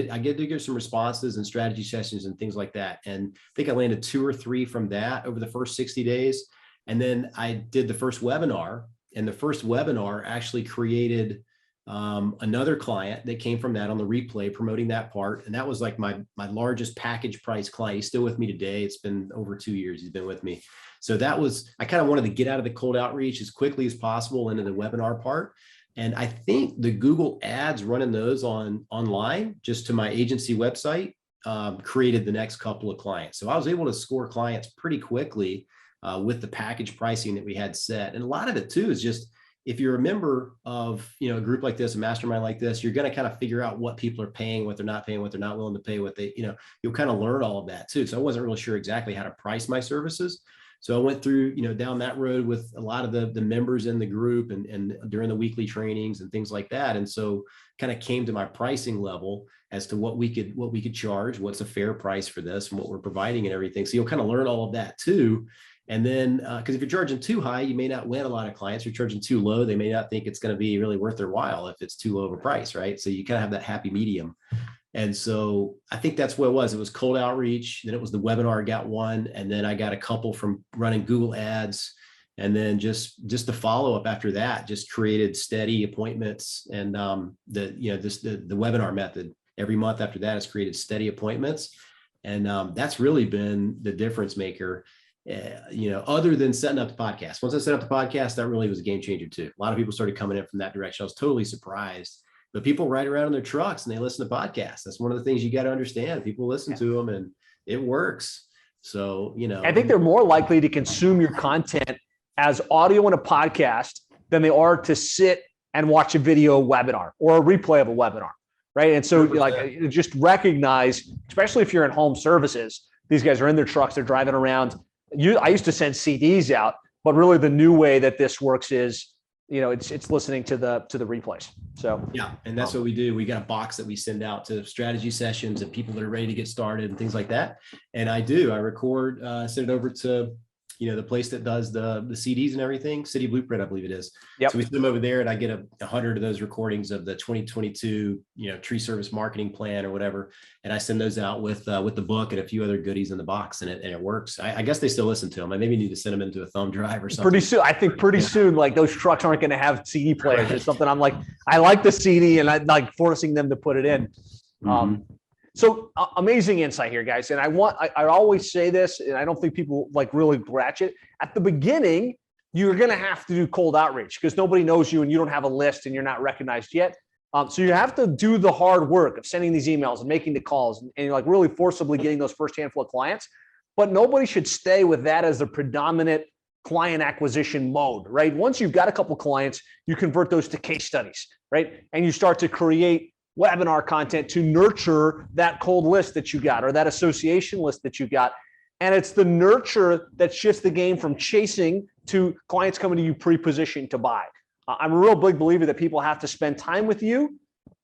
I get to give some responses and strategy sessions and things like that. And I think I landed 2 or 3 from that over the first 60 days. And then I did the first webinar, and the first webinar actually created another client that came from that on the replay, promoting that part. And that was like my largest package price client. He's still with me today. It's been over 2 years he's been with me. So I kind of wanted to get out of the cold outreach as quickly as possible into the webinar part. And I think the Google ads running those online just to my agency website created the next couple of clients. So I was able to score clients pretty quickly with the package pricing that we had set. And a lot of it too is just, if you're a member of, a group like this, a mastermind like this, you're going to kind of figure out what people are paying, what they're not paying, what they're not willing to pay, you'll kind of learn all of that too. So I wasn't really sure exactly how to price my services. So I went through, down that road with a lot of the members in the group and during the weekly trainings and things like that. And so kind of came to my pricing level as to what we could charge, what's a fair price for this and what we're providing and everything. So you'll kind of learn all of that too. And then, because if you're charging too high, you may not win a lot of clients. If you're charging too low, they may not think it's going to be really worth their while if it's too low of a price, right? So you kind of have that happy medium. And so I think that's what it was. It was cold outreach. Then it was the webinar, I got one. And then I got a couple from running Google ads. And then just the follow-up after that, just created steady appointments. And the webinar method every month after that has created steady appointments. And that's really been the difference maker. Other than setting up the podcast. Once I set up the podcast, that really was a game changer too. A lot of people started coming in from that direction. I was totally surprised. But people ride around in their trucks and they listen to podcasts. That's one of the things you got to understand. People listen to them and it works. So, I think they're more likely to consume your content as audio in a podcast than they are to sit and watch a video webinar or a replay of a webinar, right? And so 100%. just recognize, especially if you're in home services, these guys are in their trucks, they're driving around. I used to send CDs out, but really the new way that this works is, it's listening to the replays. So yeah, and that's what we do. We got a box that we send out to strategy sessions and people that are ready to get started and things like that. And I record, send it over to the place that does the CDs and everything, City Blueprint, I believe it is. Yep. So we send them over there, and I get 100 of those recordings of the 2022, tree service marketing plan or whatever. And I send those out with the book and a few other goodies in the box, and it works. I guess they still listen to them. I maybe need to send them into a thumb drive or something. Pretty soon, like those trucks aren't going to have CD players or something. I'm like, I like the CD, and I like forcing them to put it in. So amazing insight here, guys. And I always say this, and I don't think people really scratch it. At the beginning, you're going to have to do cold outreach because nobody knows you and you don't have a list and you're not recognized yet. So you have to do the hard work of sending these emails and making the calls and really forcibly getting those first handful of clients. But nobody should stay with that as the predominant client acquisition mode, right? Once you've got a couple clients, you convert those to case studies, right? And you start to create webinar content to nurture that cold list that you got or that association list that you got. And it's the nurture that shifts the game from chasing to clients coming to you pre-positioned to buy. I'm a real big believer that people have to spend time with you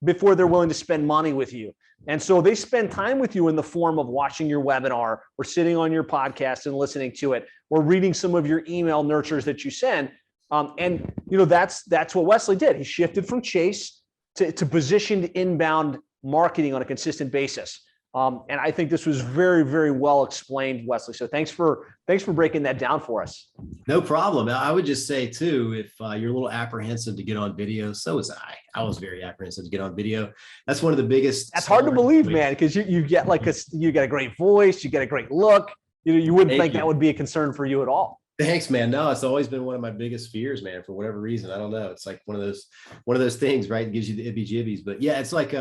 before they're willing to spend money with you. And so they spend time with you in the form of watching your webinar or sitting on your podcast and listening to it or reading some of your email nurtures that you send. That's what Wesley did. He shifted from chase to positioned inbound marketing on a consistent basis. And I think this was very, very well explained, Wesley. So thanks for breaking that down for us. No problem. I would just say too, if you're a little apprehensive to get on video, so was I. I was very apprehensive to get on video. That's one of the biggest. That's hard to believe, man, because you get you got a great voice, you get a great look. You wouldn't think that would be a concern for you at all. Thanks, man. No, it's always been one of my biggest fears, man, for whatever reason. I don't know. It's like one of those things, right? It gives you the ibby jibbies. But yeah, it's like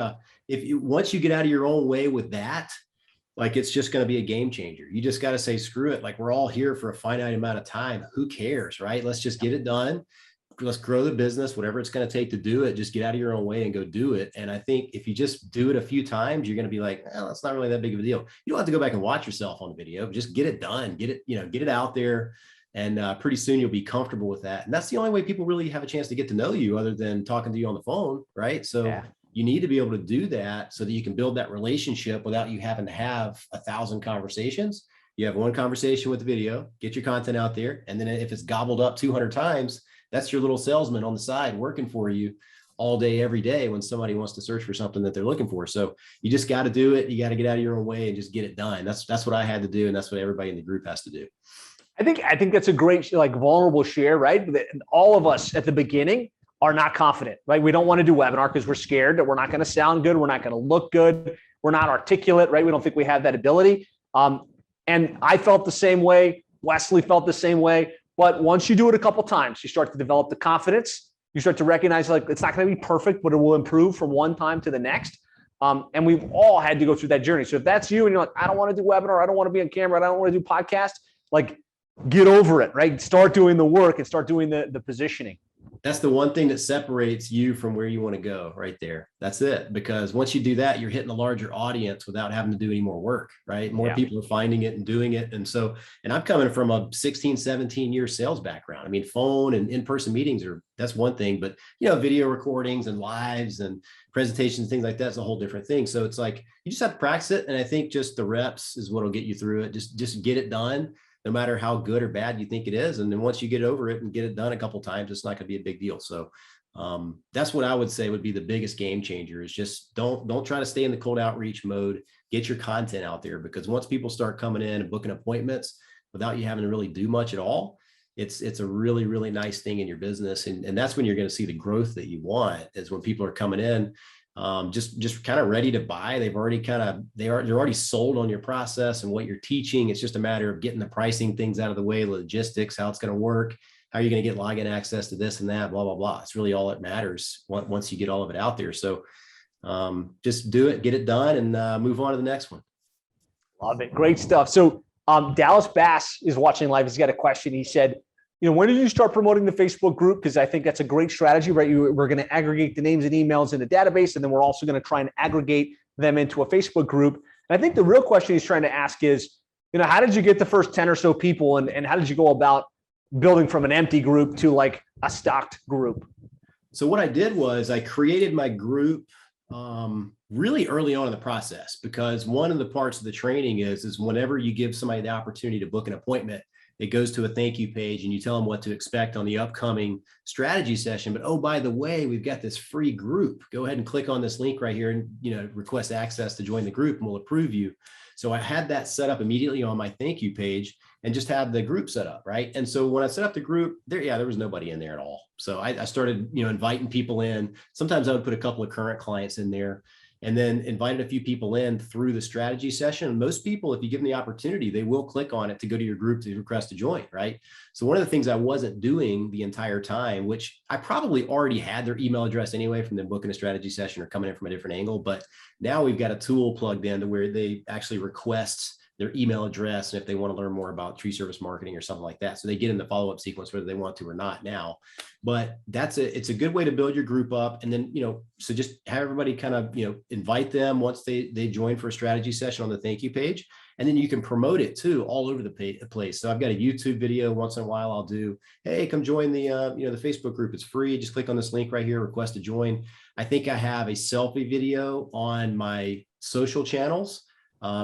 once you get out of your own way with that, it's just going to be a game changer. You just got to say, screw it. We're all here for a finite amount of time. Who cares, right? Let's just get it done. Let's grow the business, whatever it's going to take to do it. Just get out of your own way and go do it. And I think if you just do it a few times, you're going to be like, that's not really that big of a deal. You don't have to go back and watch yourself on the video. Just get it done. Get it out there. And pretty soon you'll be comfortable with that. And that's the only way people really have a chance to get to know you other than talking to you on the phone, right? So you need to be able to do that so that you can build that relationship without you having to have 1,000 conversations. You have one conversation with the video, get your content out there. And then if it's gobbled up 200 times, that's your little salesman on the side working for you all day, every day when somebody wants to search for something that they're looking for. So you just got to do it. You got to get out of your own way and just get it done. That's what I had to do. And that's what everybody in the group has to do. I think that's a great vulnerable share, right? All of us at the beginning are not confident, right? We don't want to do webinar because we're scared that we're not going to sound good. We're not going to look good. We're not articulate, right? We don't think we have that ability. And I felt the same way. Wesley felt the same way. But once you do it a couple times, you start to develop the confidence. You start to recognize it's not going to be perfect, but it will improve from one time to the next. And we've all had to go through that journey. So if that's you and you're like, I don't want to do webinar, I don't want to be on camera, I don't want to do podcast, get over it, right? Start doing the work and start doing the positioning. That's the one thing that separates you from where you want to go right there. That's it. Because once you do that, you're hitting a larger audience without having to do any more work, right? More people are finding it and doing it. And I'm coming from a 16, 17 year sales background. I mean, phone and in-person meetings that's one thing, but video recordings and lives and presentations, things like that's a whole different thing. So it's you just have to practice it. And I think just the reps is what'll get you through it. Just get it done, no matter how good or bad you think it is. And then once you get over it and get it done a couple of times, it's not going to be a big deal. So that's what I would say would be the biggest game changer is just don't try to stay in the cold outreach mode. Get your content out there, because once people start coming in and booking appointments without you having to really do much at all, it's a really, really nice thing in your business. And that's when you're going to see the growth that you want, is when people are coming in just kind of ready to buy. They're already sold on your process and what you're teaching. It's just a matter of getting the pricing things out of the way, logistics, how it's going to work, how you're going to get login access to this and that, blah, blah, blah. It's really all that matters once you get all of it out there. So just do it, get it done, and move on to the next one. Love it. Great stuff. So Dallas Bass is watching live. He's got a question. He said, when did you start promoting the Facebook group? Because I think that's a great strategy, right? We're going to aggregate the names and emails in a database, and then we're also going to try and aggregate them into a Facebook group. And I think the real question he's trying to ask is, how did you get the first 10 or so people, and how did you go about building from an empty group to like a stocked group? So what I did was I created my group really early on in the process, because one of the parts of the training is whenever you give somebody the opportunity to book an appointment, it goes to a thank you page and you tell them what to expect on the upcoming strategy session. But, oh, by the way, we've got this free group. Go ahead and click on this link right here and, request access to join the group and we'll approve you. So I had that set up immediately on my thank you page and just had the group set up, right? And so when I set up the group, there was nobody in there at all. So I started, inviting people in. Sometimes I would put a couple of current clients in there, and then invited a few people in through the strategy session. And most people, if you give them the opportunity, they will click on it to go to your group to request to join, right? So one of the things I wasn't doing the entire time, which I probably already had their email address anyway from them booking a strategy session or coming in from a different angle, but now we've got a tool plugged in to where they actually request their email address, and if they want to learn more about tree service marketing or something like that. So they get in the follow-up sequence whether they want to or not now. But it's a good way to build your group up. And then, so just have everybody kind of, invite them once they join for a strategy session on the thank you page. And then you can promote it too all over the place. So I've got a YouTube video once in a while. I'll do, hey, come join the Facebook group. It's free. Just click on this link right here, request to join. I think I have a selfie video on my social channels,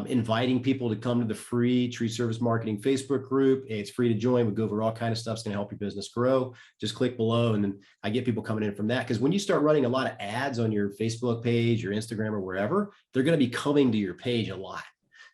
inviting people to come to the free tree service marketing Facebook group. It's free to join. We go over all kind of stuff. It's going to help your business grow. Just click below. And then I get people coming in from that. Because when you start running a lot of ads on your Facebook page or Instagram or wherever, they're going to be coming to your page a lot.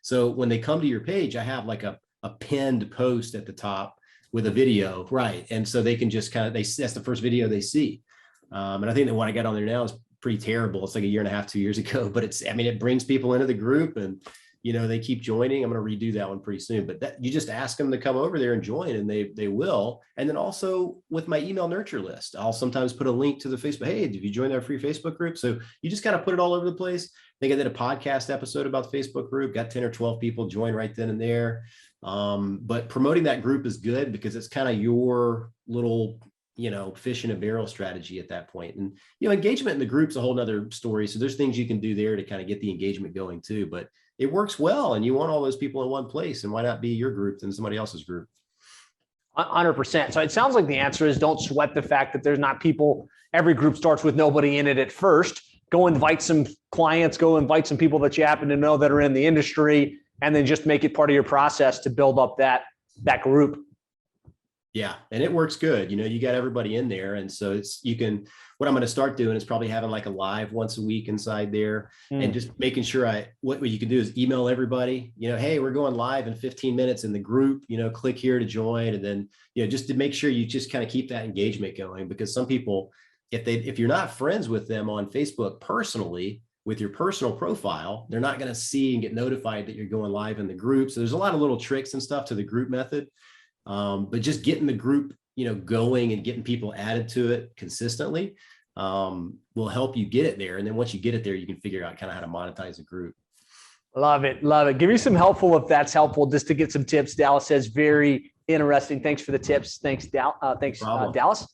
So when they come to your page, I have like a pinned post at the top with a video, right? And so they can just that's the first video they see. And I think that what I got on there now is pretty terrible. It's like a year and a half, 2 years ago, but it brings people into the group and, they keep joining. I'm going to redo that one pretty soon, but you just ask them to come over there and join, and they will. And then also with my email nurture list, I'll sometimes put a link to the Facebook. Hey, did you join our free Facebook group? So you just kind of put it all over the place. I think I did a podcast episode about the Facebook group, got 10 or 12 people join right then and there. But promoting that group is good because it's kind of your little fish in a barrel strategy at that point. And, engagement in the group's a whole nother story. So there's things you can do there to kind of get the engagement going too, but it works well. And you want all those people in one place, and why not be your group than somebody else's group? 100%. So it sounds like the answer is don't sweat the fact that there's not people. Every group starts with nobody in it at first. Go invite some clients, go invite some people that you happen to know that are in the industry, and then just make it part of your process to build up that group. Yeah. And it works good. You got everybody in there. And so what I'm going to start doing is probably having like a live once a week inside there, and just making sure what you can do is email everybody, hey, we're going live in 15 minutes in the group, click here to join. And then, just to make sure you just kind of keep that engagement going, because some people, if you're not friends with them on Facebook personally, with your personal profile, they're not going to see and get notified that you're going live in the group. So there's a lot of little tricks and stuff to the group method. But just getting the group, going and getting people added to it consistently will help you get it there. And then once you get it there, you can figure out kind of how to monetize a group. Love it. Love it. Give me some helpful, if that's helpful, just to get some tips. Dallas says, very interesting. Thanks for the tips. Thanks, Dallas.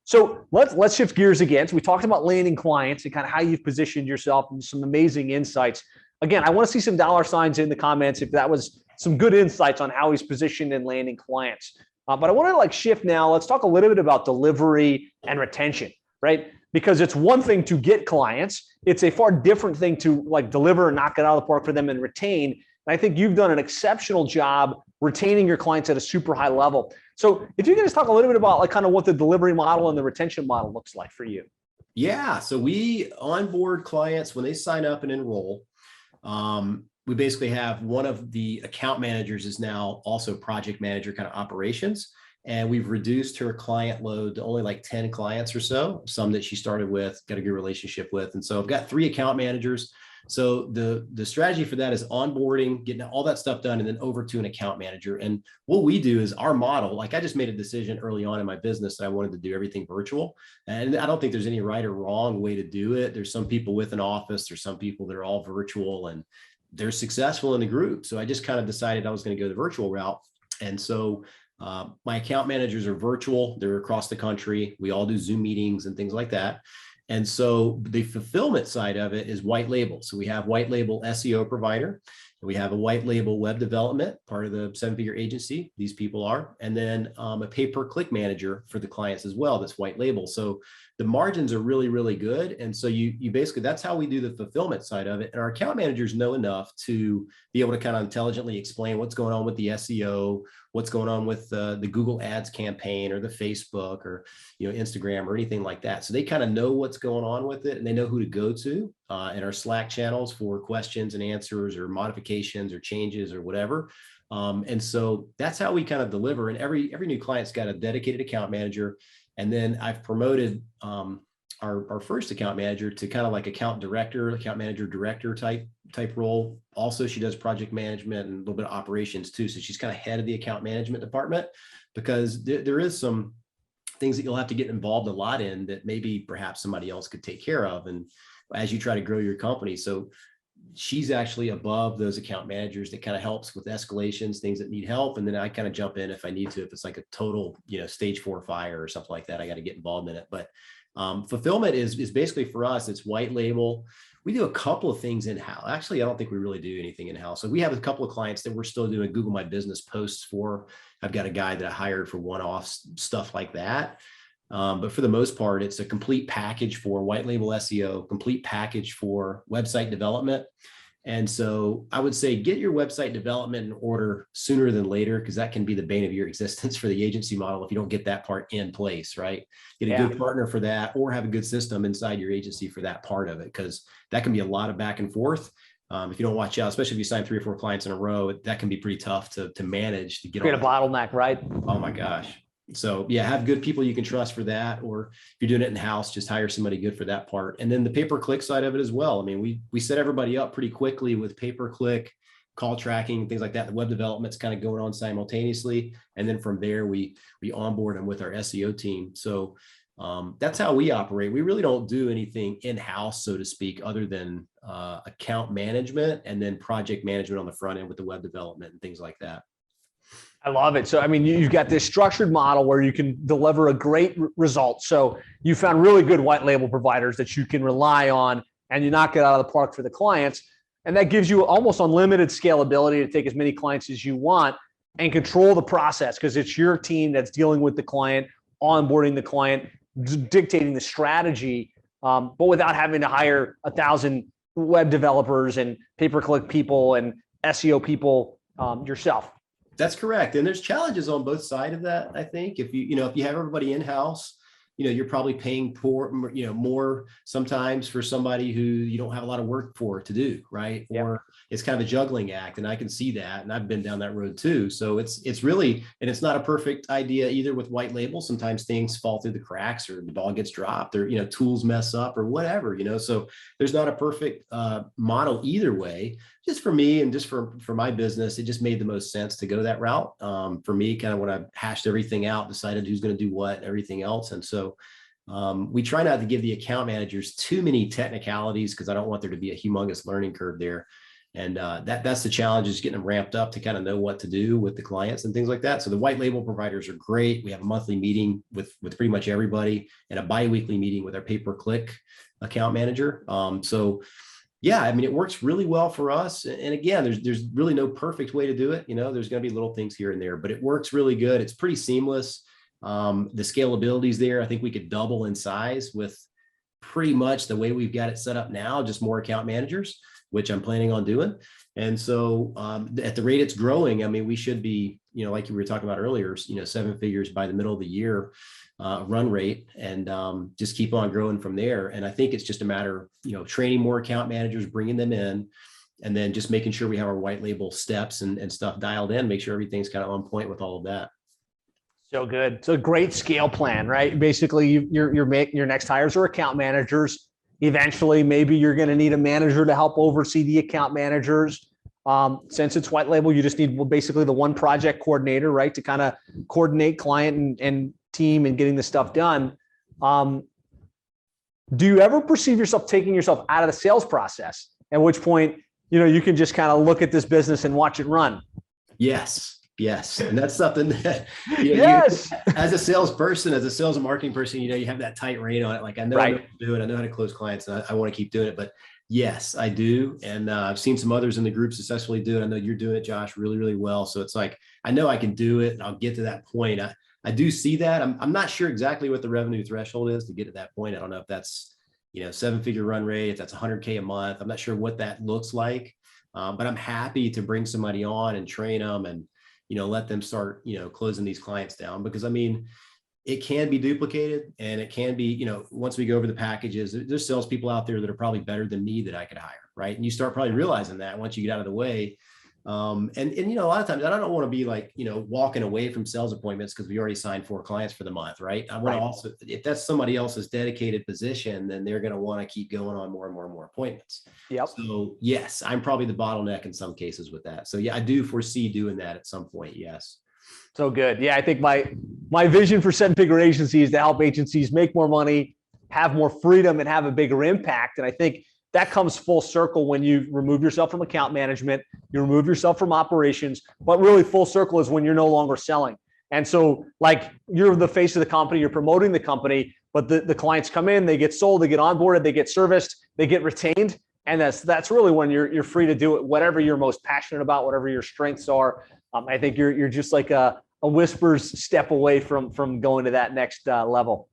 So let's shift gears again. So we talked about landing clients and kind of how you've positioned yourself, and some amazing insights. Again, I want to see some dollar signs in the comments if that was some good insights on how he's positioned in landing clients. But I want to shift now. Let's talk a little bit about delivery and retention, right? Because it's one thing to get clients. It's a far different thing to deliver and knock it out of the park for them and retain. And I think you've done an exceptional job retaining your clients at a super high level. So if you can just talk a little bit about kind of what the delivery model and the retention model looks like for you. Yeah. So we onboard clients when they sign up and enroll. We basically have one of the account managers is now also project manager kind of operations. And we've reduced her client load to only 10 clients or so, some that she started with, got a good relationship with. And so I've got 3 account managers. So the strategy for that is onboarding, getting all that stuff done, and then over to an account manager. And what we do is our model, I just made a decision early on in my business that I wanted to do everything virtual. And I don't think there's any right or wrong way to do it. There's some people with an office, there's some people that are all virtual, and they're successful in the group. So I just kind of decided I was going to go the virtual route. And so my account managers are virtual. They're across the country. We all do Zoom meetings and things like that. And so the fulfillment side of it is white label. So we have white label SEO provider. We have a white label web development, part of the 7-figure agency. These people are, and then a pay-per-click manager for the clients as well. That's white label. So the margins are really, really good. And so you basically, that's how we do the fulfillment side of it. And our account managers know enough to be able to kind of intelligently explain what's going on with the SEO, what's going on with the Google Ads campaign or the Facebook or Instagram or anything like that. So they kind of know what's going on with it, and they know who to go to in our Slack channels for questions and answers or modifications or changes or whatever. And so that's how we kind of deliver. And every new client's got a dedicated account manager. And then I've promoted our first account manager to kind of like account manager director type role. Also, she does project management and a little bit of operations too. So she's kind of head of the account management department, because there is some things that you'll have to get involved a lot in that maybe perhaps somebody else could take care of. And as you try to grow your company. So she's actually above those account managers that kind of helps with escalations, things that need help. And then I kind of jump in if I need to, if it's like a total, stage 4 fire or something like that, I got to get involved in it. But fulfillment is basically for us, it's white label. We do a couple of things in-house. Actually, I don't think we really do anything in-house. So we have a couple of clients that we're still doing Google My Business posts for. I've got a guy that I hired for one-off stuff like that. But for the most part, it's a complete package for white label SEO, complete package for website development. And so I would say get your website development in order sooner than later, because that can be the bane of your existence for the agency model if you don't get that part in place, right? Get a good partner for that, or have a good system inside your agency for that part of it, because that can be a lot of back and forth. If you don't watch out, especially if you sign 3 or 4 clients in a row, that can be pretty tough to manage, to get create a bottleneck, right? Oh my gosh. So yeah, have good people you can trust for that. Or if you're doing it in-house, just hire somebody good for that part. And then the pay-per-click side of it as well. I mean, we set everybody up pretty quickly with pay-per-click, call tracking, things like that. The web development's kind of going on simultaneously. And then from there, we onboard them with our SEO team. So that's how we operate. We really don't do anything in-house, so to speak, other than account management and then project management on the front end with the web development and things like that. I love it. So, I mean, you've got this structured model where you can deliver a great result. So you found really good white label providers that you can rely on, and you knock it out of the park for the clients. And that gives you almost unlimited scalability to take as many clients as you want and control the process, because it's your team that's dealing with the client, onboarding the client, dictating the strategy, but without having to hire 1,000 web developers and pay-per-click people and SEO people yourself. That's correct. And there's challenges on both sides of that. I think if you have everybody in-house, you're probably paying more sometimes for somebody who you don't have a lot of work for to do, right? Yep. Or it's kind of a juggling act, and I can see that, and I've been down that road too. So it's really, and it's not a perfect idea either with white label. Sometimes things fall through the cracks, or the ball gets dropped, or tools mess up, or whatever. So there's not a perfect model either way. Just for me and just for my business, it just made the most sense to go that route. For me, kind of when I hashed everything out, decided who's going to do what, and everything else. And so we try not to give the account managers too many technicalities, because I don't want there to be a humongous learning curve there. And that's the challenge, is getting them ramped up to kind of know what to do with the clients and things like that. So the white label providers are great. We have a monthly meeting with pretty much everybody, and a bi-weekly meeting with our pay-per-click account manager. So yeah, I mean, it works really well for us. And again, there's really no perfect way to do it. There's going to be little things here and there, but it works really good. It's pretty seamless. The scalability is there. I think we could double in size with pretty much the way we've got it set up now, just more account managers, which I'm planning on doing. And so at the rate it's growing, I mean, we should be, like you were talking about earlier, 7 figures by the middle of the year run rate, and just keep on growing from there. And I think it's just a matter of, training more account managers, bringing them in, and then just making sure we have our white label steps and stuff dialed in, make sure everything's kind of on point with all of that. So good. So great scale plan, right? Basically, your next hires are account managers. Eventually, maybe you're going to need a manager to help oversee the account managers. Since it's white label, you just need basically the one project coordinator, right, to kind of coordinate client and team and getting the stuff done. Do you ever perceive yourself taking yourself out of the sales process? At which point you can just kind of look at this business and watch it run. Yes. Yes. And that's something that, Yes. as a salesperson, as a sales and marketing person, you have that tight rein on it. Like I know, Right. how to do it. I know how to close clients, and I want to keep doing it. But yes, I do. And I've seen some others in the group successfully do it. I know you're doing it, Josh, really, really well. So it's like, I know I can do it, and I'll get to that point. I do see that. I'm not sure exactly what the revenue threshold is to get to that point. I don't know if that's, 7-figure run rate, if that's 100K a month. I'm not sure what that looks like. But I'm happy to bring somebody on and train them and, let them start, closing these clients down, because I mean, it can be duplicated, and it can be, once we go over the packages, there's salespeople out there that are probably better than me that I could hire. Right. And you start probably realizing that once you get out of the way. And a lot of times I don't want to be like, walking away from sales appointments because we already signed 4 clients for the month. Right. I want to also, if that's somebody else's dedicated position, then they're going to want to keep going on more and more and more appointments. Yep. So yes, I'm probably the bottleneck in some cases with that. So yeah, I do foresee doing that at some point. Yes. So good. Yeah. I think my vision for 7-figure agency is to help agencies make more money, have more freedom, and have a bigger impact. And I think that comes full circle when you remove yourself from account management, you remove yourself from operations, but really full circle is when you're no longer selling. And so like you're the face of the company, you're promoting the company, but the clients come in, they get sold, they get onboarded, they get serviced, they get retained. And that's really when you're free to do it, whatever you're most passionate about, whatever your strengths are. I think you're just like a whisper's step away from going to that next level.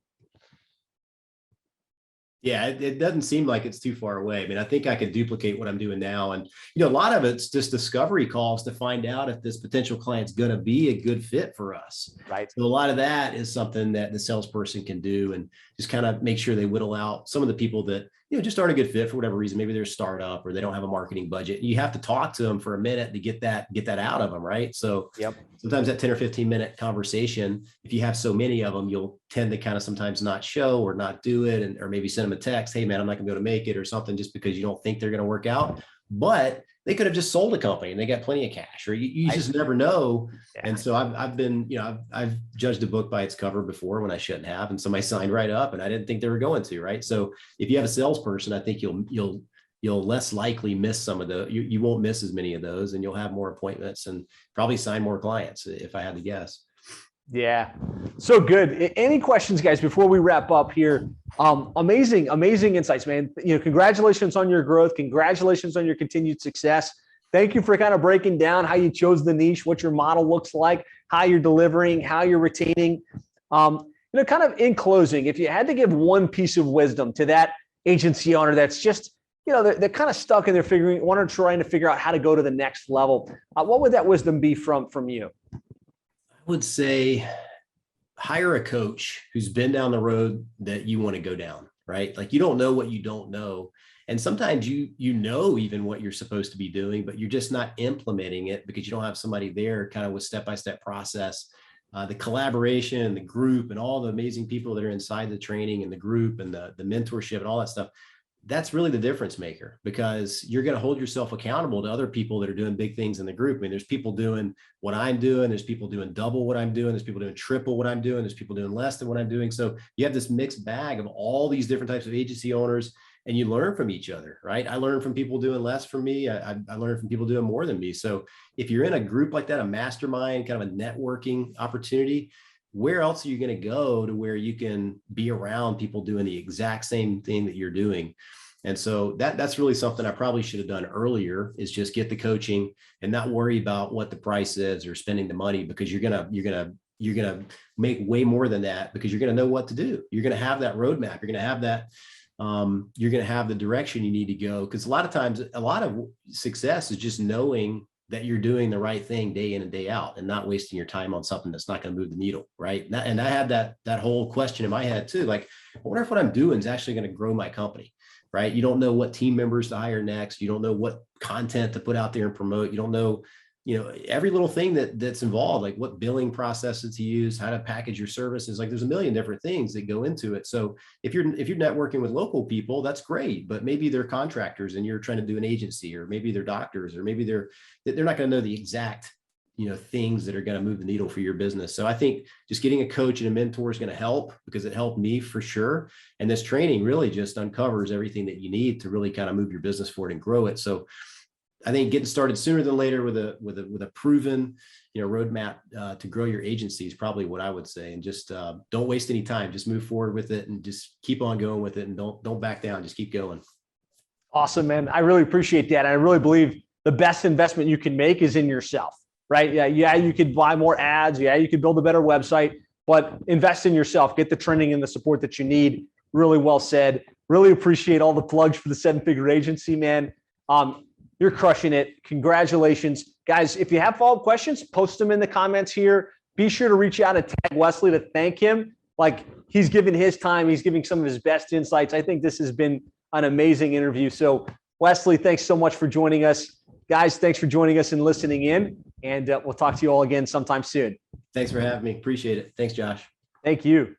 Yeah, it doesn't seem like it's too far away. I mean, I think I could duplicate what I'm doing now. And, a lot of it's just discovery calls to find out if this potential client's going to be a good fit for us. Right. So a lot of that is something that the salesperson can do, and just kind of make sure they whittle out some of the people that, just aren't a good fit for whatever reason. Maybe they're a startup or they don't have a marketing budget. You have to talk to them for a minute to get that out of them. Right. So yep. Sometimes that 10 or 15-minute conversation, if you have so many of them, you'll tend to kind of sometimes not show or not do it, or maybe send them a text, hey man, I'm not gonna be able to make it, or something, just because you don't think they're going to work out. But they could have just sold a company and they got plenty of cash, or you just never know. Yeah. And so I've been, I've judged a book by its cover before when I shouldn't have, and somebody signed right up and I didn't think they were going to. Right. So if you have a salesperson, I think you'll less likely miss some of you won't miss as many of those, and you'll have more appointments and probably sign more clients, if I had to guess. Yeah. So good. Any questions, guys, before we wrap up here? Amazing insights, man. Congratulations on your growth. Congratulations on your continued success. Thank you for kind of breaking down how you chose the niche, what your model looks like, how you're delivering, how you're retaining. Kind of in closing, if you had to give one piece of wisdom to that agency owner that's just, they're kind of stuck and they're trying to figure out how to go to the next level, what would that wisdom be from you? I would say hire a coach who's been down the road that you want to go down, right? Like you don't know what you don't know. And sometimes you know even what you're supposed to be doing, but you're just not implementing it because you don't have somebody there kind of with step-by-step process. The collaboration and the group and all the amazing people that are inside the training and the group and the mentorship and all that stuff. That's really the difference maker, because you're going to hold yourself accountable to other people that are doing big things in the group. I mean, there's people doing what I'm doing. There's people doing double what I'm doing. There's people doing triple what I'm doing. There's people doing less than what I'm doing. So you have this mixed bag of all these different types of agency owners, and you learn from each other, right? I learn from people doing less from me. I learn from people doing more than me. So if you're in a group like that, a mastermind, kind of a networking opportunity, where else are you going to go to where you can be around people doing the exact same thing that you're doing? And so that's really something I probably should have done earlier, is just get the coaching and not worry about what the price is or spending the money, because you're gonna make way more than that, because you're gonna know what to do. You're gonna have that roadmap. You're gonna have that. You're gonna have the direction you need to go. Because a lot of times, a lot of success is just knowing that you're doing the right thing day in and day out, and not wasting your time on something that's not going to move the needle, right? And I had that whole question in my head too, like, I wonder if what I'm doing is actually going to grow my company, right? You don't know what team members to hire next. You don't know what content to put out there and promote. You don't know, every little thing that's involved, like what billing processes to use, how to package your services. Like there's a million different things that go into it. So if you're networking with local people, that's great, but maybe they're contractors and you're trying to do an agency, or maybe they're doctors, or maybe they're not going to know the exact, things that are going to move the needle for your business. So I think just getting a coach and a mentor is going to help, because it helped me for sure. And this training really just uncovers everything that you need to really kind of move your business forward and grow it. So I think getting started sooner than later with a proven, roadmap to grow your agency is probably what I would say. And just don't waste any time. Just move forward with it and just keep on going with it, and don't back down. Just keep going. Awesome, man. I really appreciate that. And I really believe the best investment you can make is in yourself, right? Yeah, you could buy more ads. Yeah, you could build a better website, but invest in yourself. Get the training and the support that you need. Really well said. Really appreciate all the plugs for the 7-figure agency, man. You're crushing it. Congratulations. Guys, if you have follow-up questions, post them in the comments here. Be sure to reach out and tag Wesley to thank him. Like, he's given his time. He's giving some of his best insights. I think this has been an amazing interview. So, Wesley, thanks so much for joining us. Guys, thanks for joining us and listening in. And we'll talk to you all again sometime soon. Thanks for having me. Appreciate it. Thanks, Josh. Thank you.